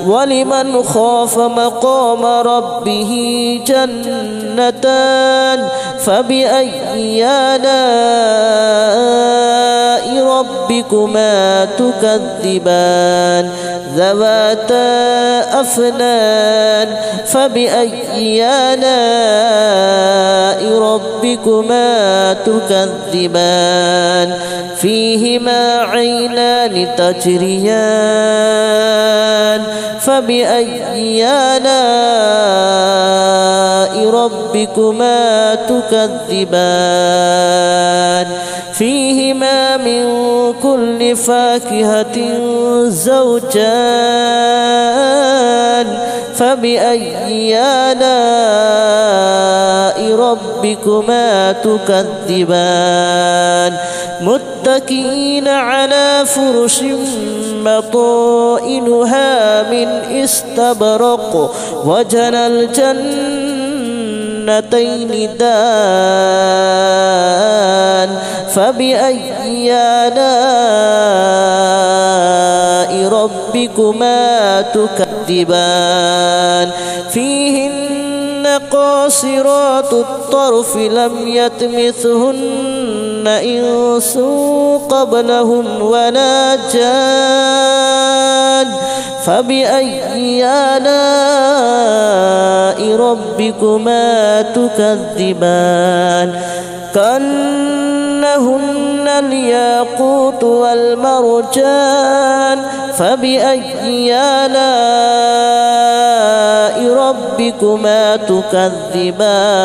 ولمن خاف مقام ربه جنتان فبأي آلاء ربكما تكذبان ذواتا أفنان فبأي آلاء ربكما تكذبان فيهما عينان الرحمن تجريان فبأي آلاء ربكما تكذبان فيهما من كل فاكهة زوجان فبأي آلاء ربكما تكذبان متكئين على فرش بطائنها من استبرق وجنى الجنتين دان فبأي آلاء ربكما تكذبان فيهن قاصرات الطرف لم يطمثهن إنس قبلهم ولا جان فبأي آلاء ربكما تكذبان كأنهن الياقوت والمرجان فبأي آلاء ربكما تكذبان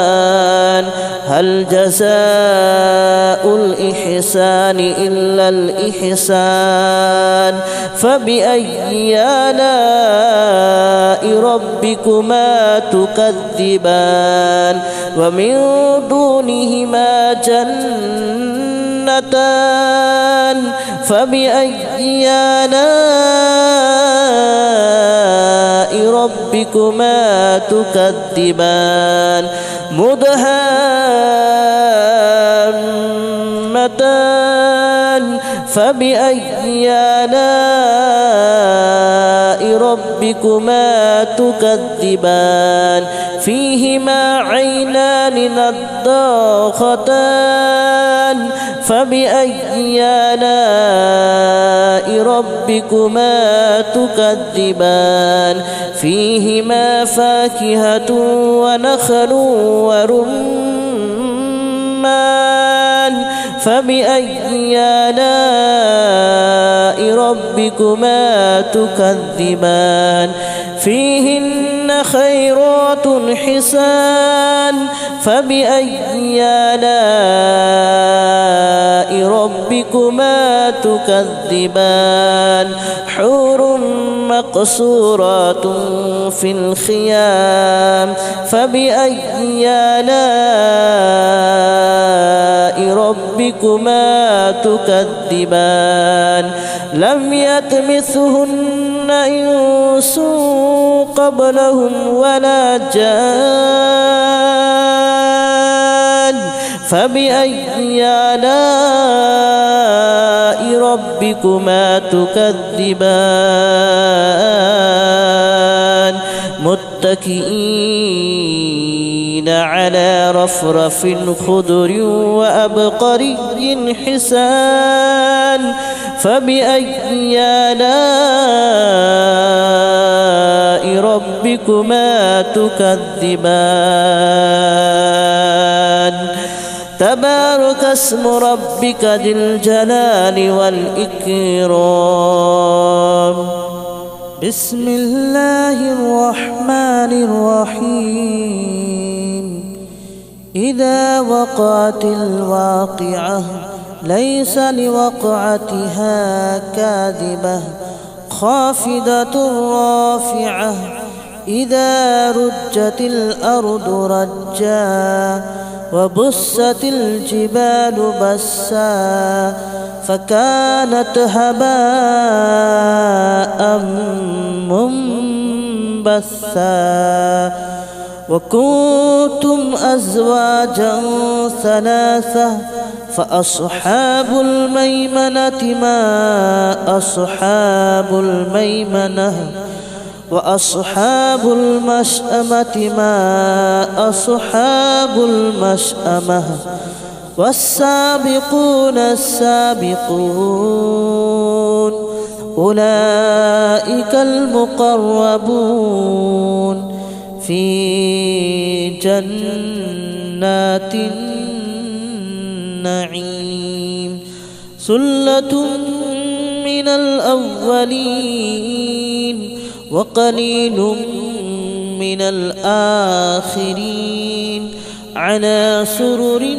هل جزاء الإحسان إلا الإحسان فبأي آلاء ربكما تكذبان ومن دونهما جنتان فبأي آلاء ربكما تكذبان مدهامتان فبأي آلاء ربكما تكذبان فيهما عينان نضاختان فبأي آلاء ربكما تكذبان فيهما فاكهة ونخل ورمان فبأي آلاء ربكما تكذبان فيهن خيرات حسان فبأي آلاء ربكما تكذبان حور مقصورات في الخيام فبأي آلاء ربكما تكذبان لم يطمثهن إنس قبلهم ولا جان فبأي آلاء ربكما تكذبان متكئين على رفرف خضر وأبقري حسان فبأي آلاء ربكما تكذبان تبارك اسم ربك ذي الجلال والإكرام بسم الله الرحمن الرحيم إذا وقعت الواقعة ليس لوقعتها كاذبة خافضة رافعة إذا رجت الأرض رجا وبست الجبال بسا فكانت هباء منبثا وكنتم أزواجا ثلاثة فأصحاب الميمنة ما أصحاب الميمنة وأصحاب المشأمة ما أصحاب المشأمة والسابقون السابقون أولئك المقربون في جنات النعيم ثلة من من الأولين وقليل من الآخرين على سرر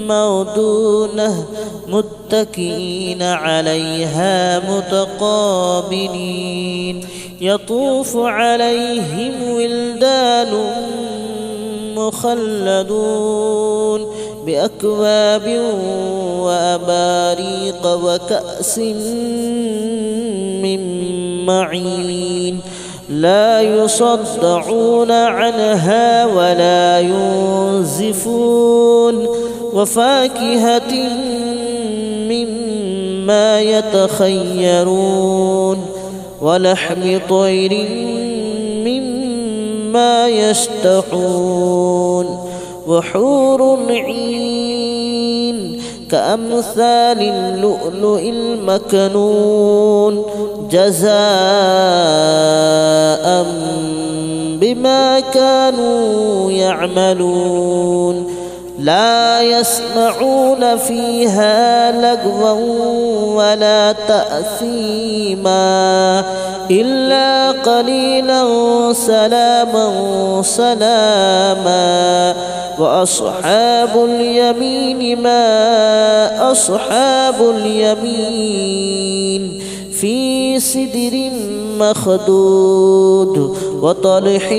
موضونة متكئين عليها متقابلين يطوف عليهم ولدان مخلدون بأكواب وأباريق وكأس من معين لا يصدعون عنها ولا ينزفون وفاكهة مما يتخيرون ولحم طير مما يشتهون وحور عين كأمثال اللؤلؤ المكنون جزاء بما كانوا يعملون لا يسمعون فيها لغوا ولا تأثيما إلا قليلا سلاما سلاما وأصحاب اليمين ما أصحاب اليمين في سدر مخدود وطلح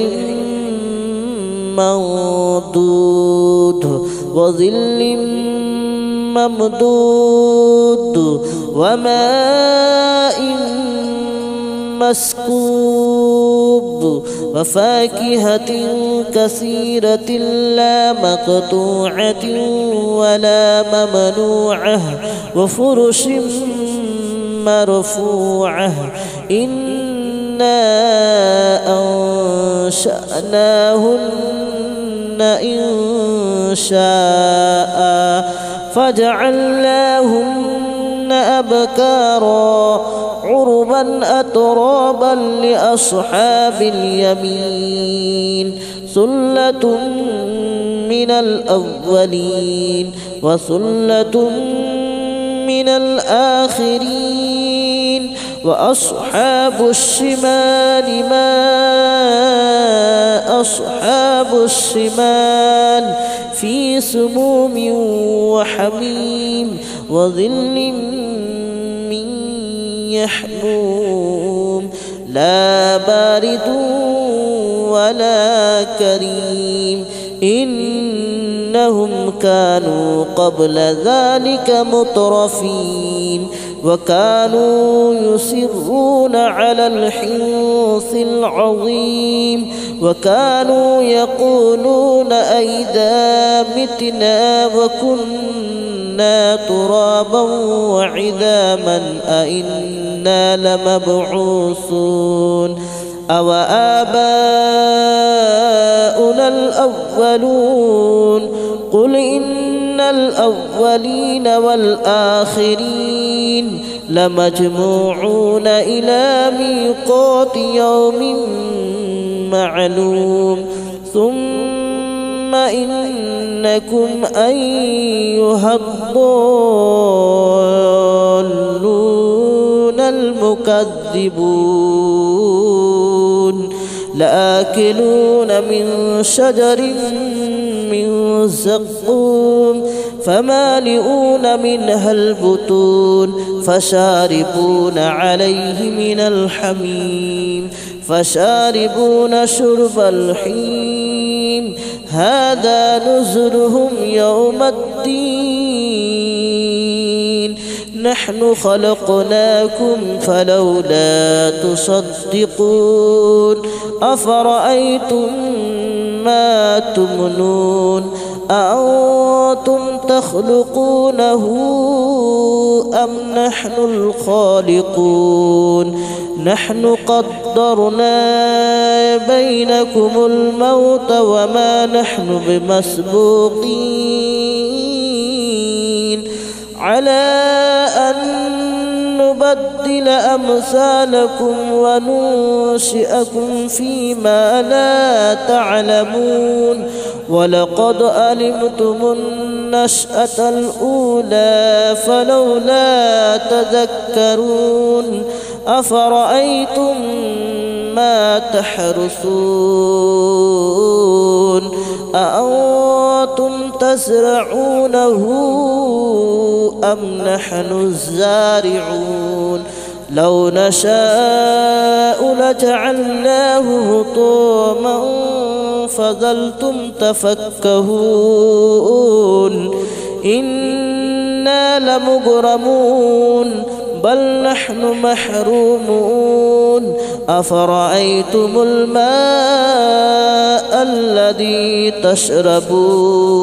منضود وظل ممدود وماء مسكوب وفاكهة كثيرة لا مقطوعة ولا ممنوعة وفرش مرفوعة إنا أنشأناهن إن شاء فجعلناهن أبكارا عربا أترابا لأصحاب اليمين ثلة من الأولين وثلة من الآخرين وأصحاب الشمال ما أصحاب الشمال في سموم وحميم وظل من يحموم لا بارد ولا كريم إنهم كانوا قبل ذلك مترفين وكانوا يصرون على الحنث العظيم وكانوا يقولون أئذا متنا وكنا ترابا وعظاما أئنا لمبعوثون أو آباؤنا الأولون قل إن الأولين والآخرين لمجموعون إلى ميقات يوم معلوم ثم إنكم أيها الضالون المكذبون لآكلون من شجر من زقوم فمالئون منها البطون فشاربون عليه من الحميم فشاربون شرب الحميم هذا نزلهم يوم الدين نحن خلقناكم فلولا تصدقون أفرأيتم ما تمنون أأنتم تخلقونه أم نحن الخالقون نحن قدرنا بينكم الموت وما نحن بمسبوقين على أن نبدل نستبدل أمثالكم وننشئكم فيما لا تعلمون ولقد علمتم النشأة الأولى فلولا تذكرون أفرأيتم ما تحرثون أأنتم تزرعونه أم نحن الزارعون لو نشاء لجعلناه هطاما فظلتم تفكهون إنا لمغرمون بل نحن محرومون أفرأيتم الماء الذي تشربون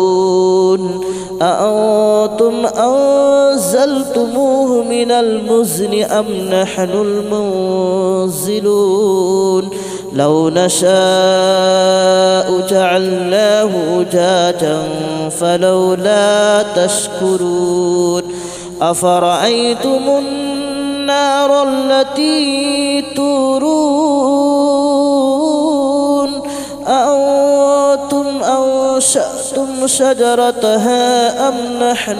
أأنتم أنزلتموه من المزن أم نحن المنزلون لو نشاء جعلناه أجاجا فلولا تشكرون أفرأيتم النار التي تورون أأنتم أنشأتم شجرتها أم نحن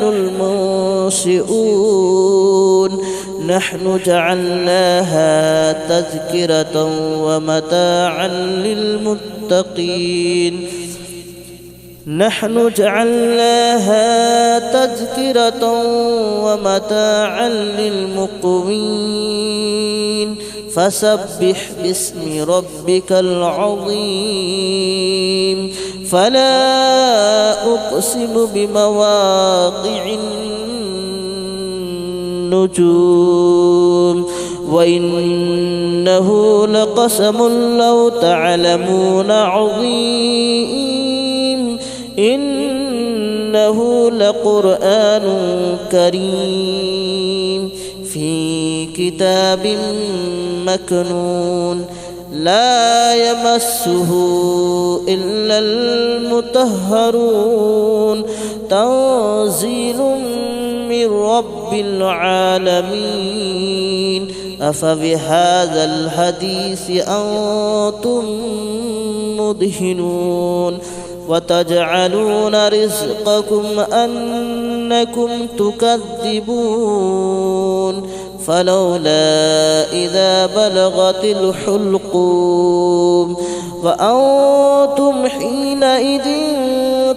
المنشئون نحن جعلناها تذكرة ومتاعا للمتقين نحن جعلناها تذكرة ومتاعا للمقوين فسبح باسم ربك العظيم فلا أقسم بمواقع النجوم وإنه لقسم لو تعلمون عظيم إنه لقرآن كريم في كتاب مكنون لا يمسه إلا المطهرون تنزيل من رب العالمين أفبهذا الحديث أنتم مدهنون وتجعلون رزقكم أنكم تكذبون فلولا إذا بلغت الحلقوم وأنتم حينئذ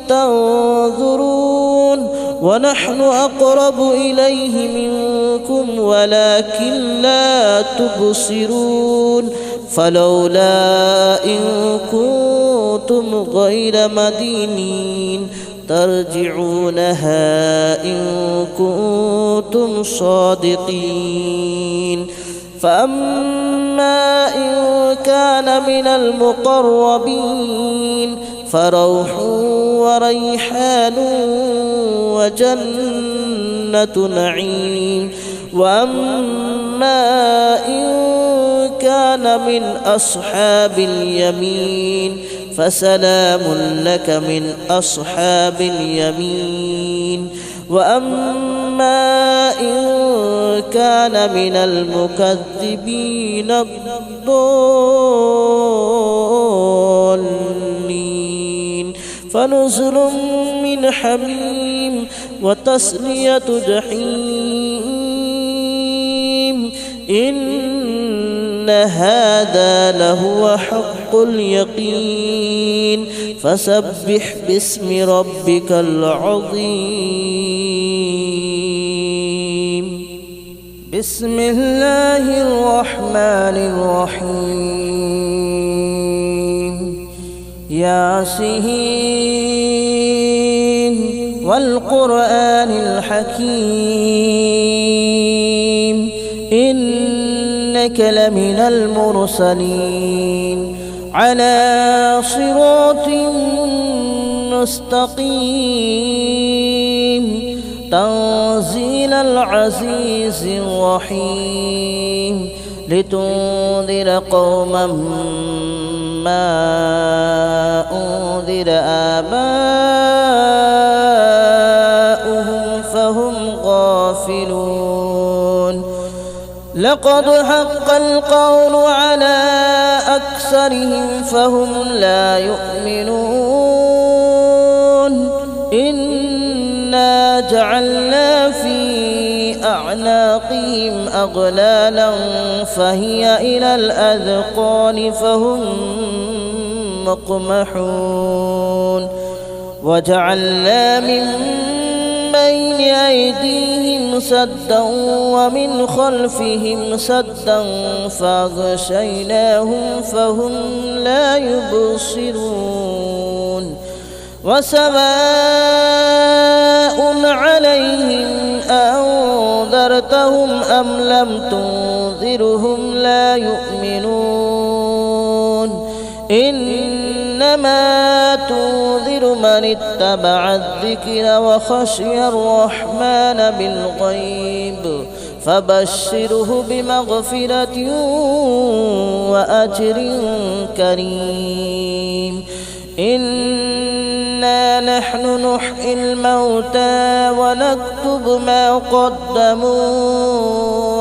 تنظرون ونحن أقرب إليه منكم ولكن لا تبصرون فلولا إن كنتم غير مدينين ترجعونها إن كنتم صادقين فأما إن كان من المقربين فروح وريحان وجنة نعيم وأما إن كان من أصحاب اليمين فسلام لك من أصحاب اليمين وأما إن كان من المكذبين الضالين فنزل من حميم وتصلية جحيم إن هذا لهو حق اليقين فسبح باسم ربك العظيم بسم الله الرحمن الرحيم ياسين والقرآن الحكيم إنك لمن المرسلين على صراط مستقيم تنزيل العزيز الرحيم لتنذر قوما ما أنذر آباؤهم فهم غافلون لقد حق القول على أكثرهم فهم لا يؤمنون إنا جعلنا في أعناقهم أغلالا فهي إلى الأذقان فهم مقمحون وجعلنا من بين أيديهم سدا ومن خلفهم سدا فأغشيناهم فهم لا يبصرون وسواء عليهم أنذرتهم أم لم تنذرهم لا يؤمنون إنما تنذر من اتبع الذكر وخشي الرحمن بالغيب فبشره بمغفرة وأجر كريم إنا نحن نحيي الموتى ونكتب ما قدموا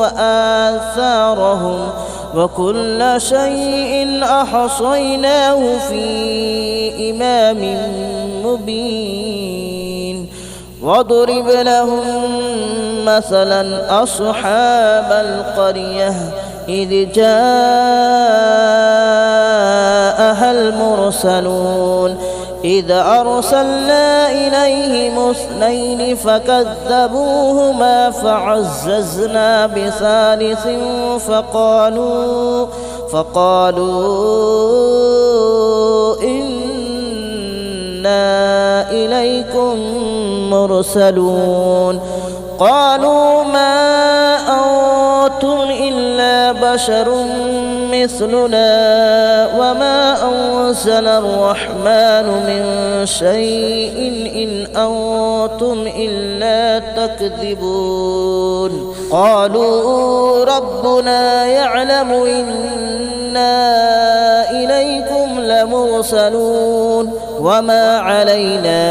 وآثارهم وكل شيء أحصيناه في إمام مبين واضرب لهم مثلا أصحاب القرية إذ جاءها المرسلون إذ أرسلنا إليهم اثنين فكذبوهما فعززنا بثالث فقالوا إنا إليكم مرسلون قالوا ما أنتم إلا بشر مثلنا وما أنزل الرحمن من شيء إن أنتم إلا تكذبون قالوا ربنا يعلم إنا إليكم لمرسلون وما علينا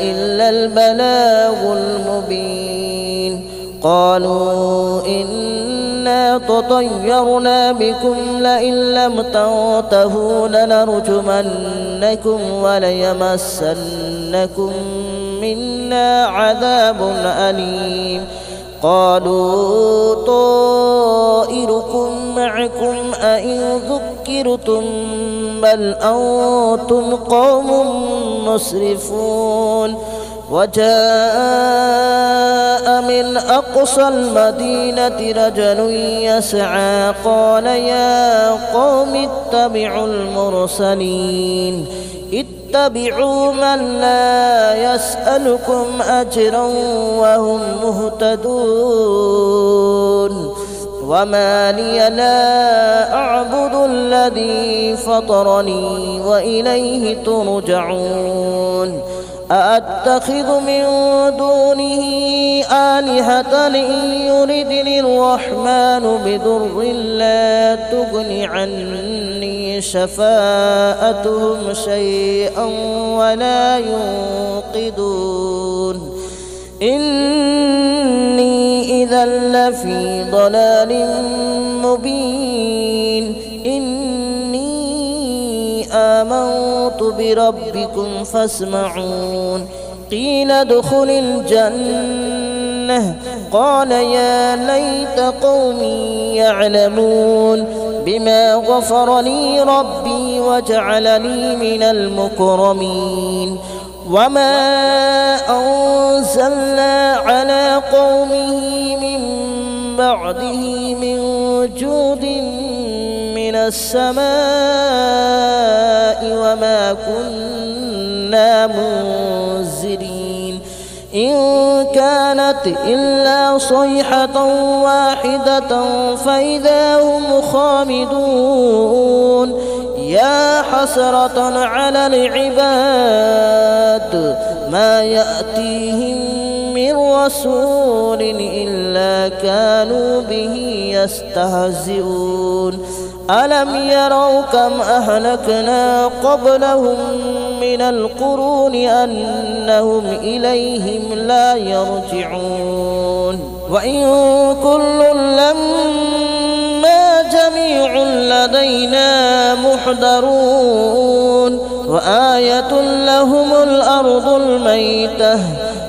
إلا البلاغ المبين قالوا إنا تطيرنا بكم لئن لم تنتهوا لنرجمنكم وليمسنكم منا عذاب أليم قالوا طائركم معكم أئن ذكرتم بل أنتم قوم مسرفون وجاء من أقصى المدينة رجل يسعى قال يا قوم اتبعوا المرسلين اتبعوا من لا يسألكم أجرا وهم مهتدون وما لي لا أعبد الذي فطرني وإليه ترجعون أأتخذ من دونه آلهة إن يردني الرحمن بضر لا تغن عني شفاءتهم شيئا ولا ينقذون إني إذا لفي ضلال مبين آمنت بربكم فاسمعون قيل ادخل الجنة قال يا ليت قومي يعلمون بما غفر لي ربي وجعلني من المكرمين وما أنزلنا على قومه من بعده من جود من السماء وما كنا منزلين إن كانت إلا صيحة واحدة فإذا هم خامدون يا حسرة على العباد ما يأتيهم من رسول إلا كانوا به يستهزئون ألم يروا كم أهلكنا قبلهم من القرون أنهم إليهم لا يرجعون وإن كل لما جميع لدينا محضرون وآية لهم الأرض الميتة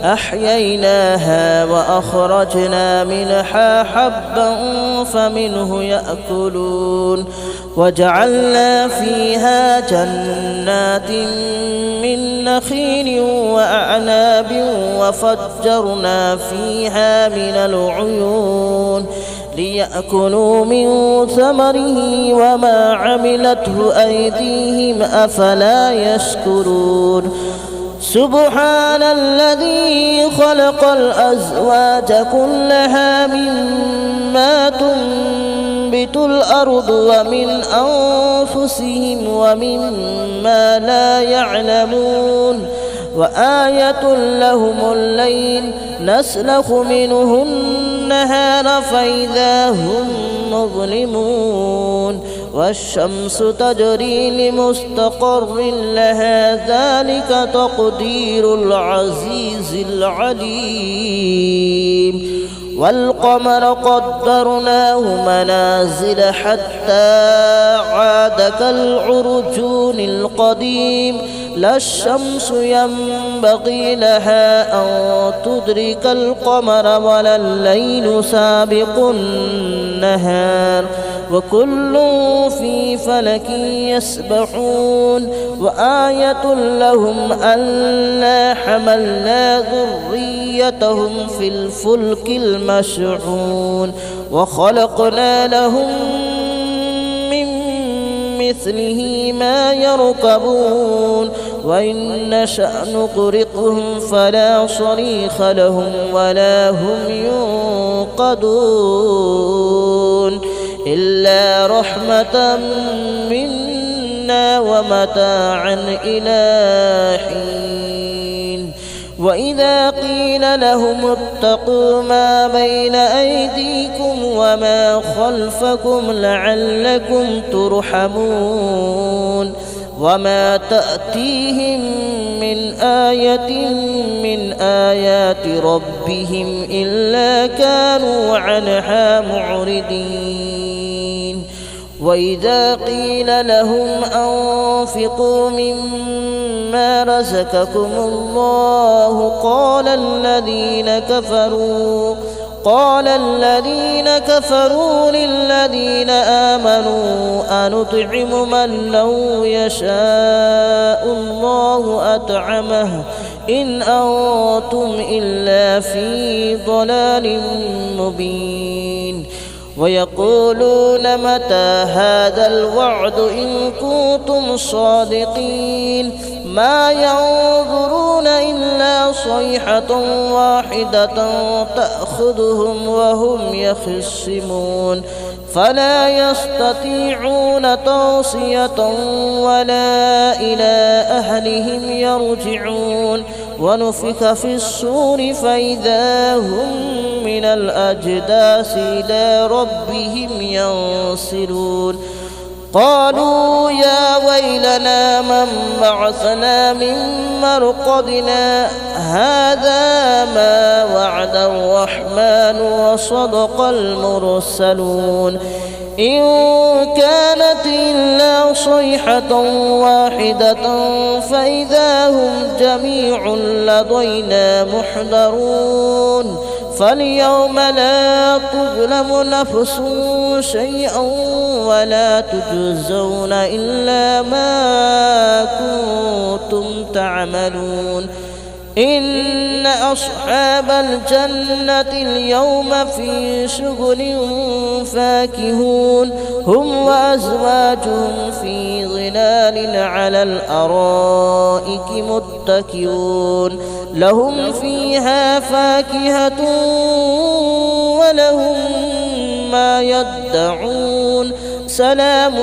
أحييناها وأخرجنا منها حبا فمنه يأكلون وجعلنا فيها جنات من نخيل وأعناب وفجرنا فيها من العيون ليأكلوا من ثمره وما عملته أيديهم أفلا يشكرون سبحان الذي خلق الأزواج كلها مما تنبت الأرض ومن أنفسهم ومما لا يعلمون وآية لهم الليل نسلخ منه النهار فإذا هم مظلمون والشمس تجري لمستقر لها ذلك تقدير العزيز العليم والقمر قدرناه منازل حتى عاد كالعرجون القديم لا الشمس ينبغي لها أن تدرك القمر ولا الليل سابق النهار وكل في فلك يسبحون وآية لهم ألا حملنا ذريتهم في الفلك المشحون وخلقنا لهم من مثله ما يركبون وإن نشأ نغرقهم فلا صريخ لهم ولا هم ينقذون إلا رحمة منا ومتاعا إلى حين وإذا قيل لهم اتقوا ما بين أيديكم وما خلفكم لعلكم ترحمون وما تأتيهم من آية من آيات ربهم إلا كانوا عنها معرضين وإذا قيل لهم أنفقوا مما رزقكم الله قال الذين كفروا للذين آمنوا أنطعم من لو يشاء الله أطعمه إن أنتم إلا في ضلال مبين ويقولون متى هذا الوعد إن كنتم صادقين ما ينظرون إلا صيحة واحدة تأخذهم وهم يخصمون فلا يستطيعون توصية ولا إلى أهلهم يرجعون ونفخ في الصور فإذا هم من الأجداث إلى ربهم ينسلون قالوا يا ويلنا من بعثنا من مرقدنا هذا ما وعد الرحمن وصدق المرسلون إن كانت إلا صيحة واحدة فإذا هم جميع لدينا محضرون فاليوم لا تظلم نفس شيئا ولا تجزون إلا ما كنتم تعملون إن أصحاب الجنة اليوم في شغل فاكهون هم وأزواجهم في ظلال على الأرائك متكئون لهم فيها فاكهة ولهم ما يدعون سلام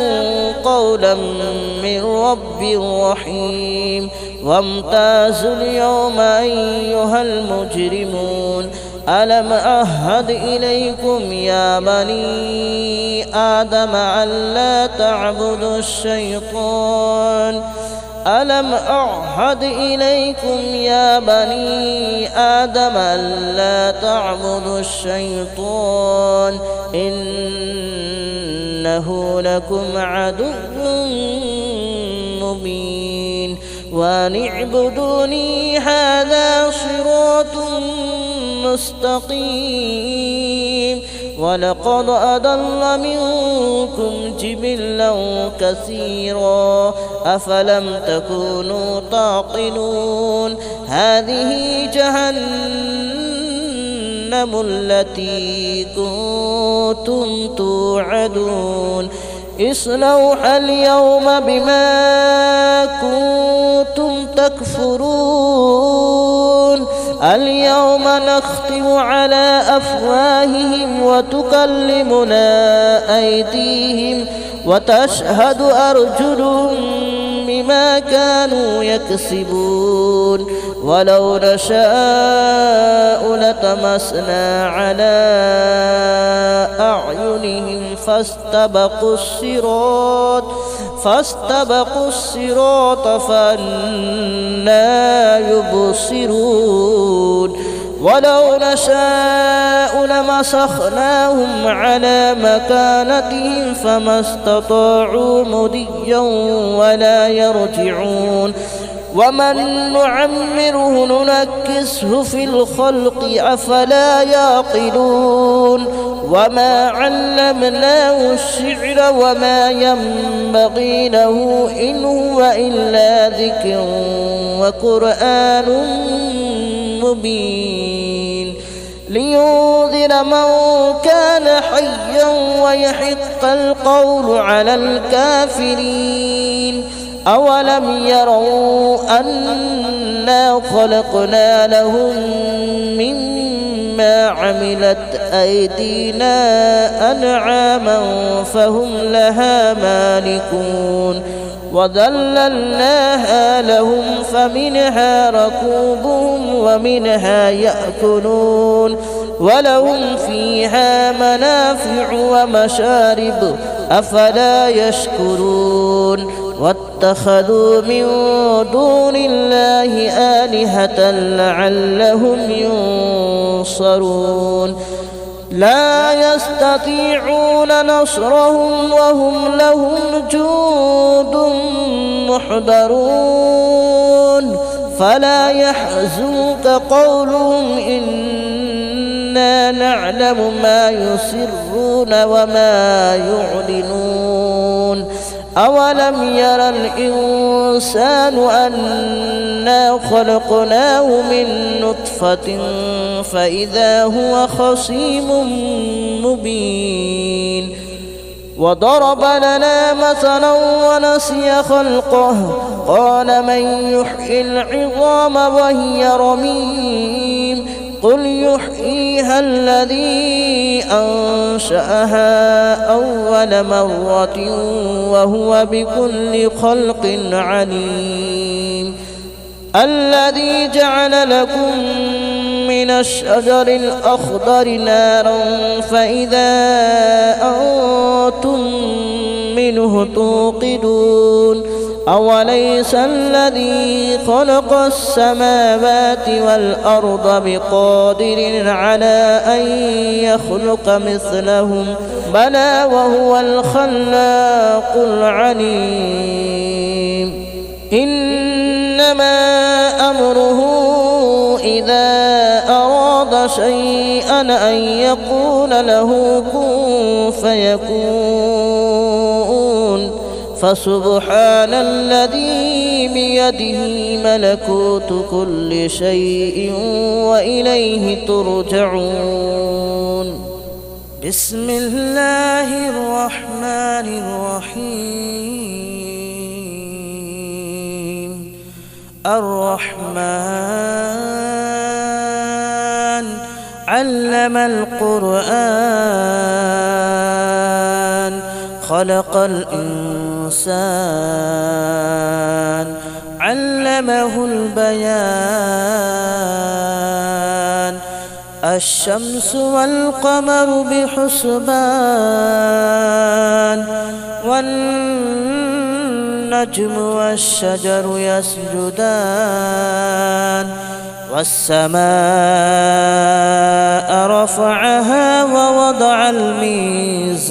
قولا من رب رحيم وامتازوا اليوم أيها المجرمون ألم أعهد إليكم يا بني آدم ألا تعبدوا الشيطان ألم أعهد إليكم يا بني آدم ألا تعبدوا الشيطان إنه لكم عدو مبين وأن اعبدوني هذا صراط مستقيم ولقد أضل منكم جبلا كثيرا أفلم تكونوا تعقلون هذه جهنم التي كنتم توعدون اصلوها اليوم بما كنتم تكفرون اليوم نختم على أفواههم وتكلمنا أيديهم وتشهد أرجلهم بما كانوا يكسبون ولو نشاء لطمسنا على أعينهم فاستبقوا الصراط فأنى يبصرون ولو نشاء لمسخناهم على مكانتهم فما استطاعوا مضيا ولا يرجعون ومن نعمره ننكسه في الخلق أفلا يعقلون وما علمناه الشعر وما ينبغي له إن هو إلا ذكر وقرآن مبين لينذر من كان حيا ويحق القول على الكافرين أولم يروا أنا خلقنا لهم مما عملت أيدينا أنعاما فهم لها مالكون وذللناها لهم فمنها ركوبهم ومنها يأكلون ولهم فيها منافع ومشارب أفلا يشكرون واتخذوا من دون الله آلهة لعلهم ينصرون لا يستطيعون نصرهم وهم لهم جند محضرون فلا يحزنك قولهم إنا نعلم ما يسرون وما يعلنون أولم يرى الإنسان أنا خلقناه من نطفة فإذا هو خصيم مبين وضرب لنا مثلا ونسي خلقه قال من يحيي العظام وهي رميم قل يحييها الذي أنشأها أول مرة وهو بكل خلق عليم الذي جعل لكم من الشجر الأخضر نارا فإذا أنتم منه توقدون أوليس الذي خلق السماوات والأرض بقادر على أن يخلق مثلهم بلى وهو الخلاق العليم إنما أمره إذا أراد شيئا أن يقول له كن فيكون فسبحان الذي بيده ملكوت كل شيء وإليه ترجعون بسم الله الرحمن الرحيم الرحمن علم القرآن خلق الإنسان علمه البيان الشمس والقمر بحسبان والنجم والنجم والشجر يسجدان والسماء رفعها ووضع الميزان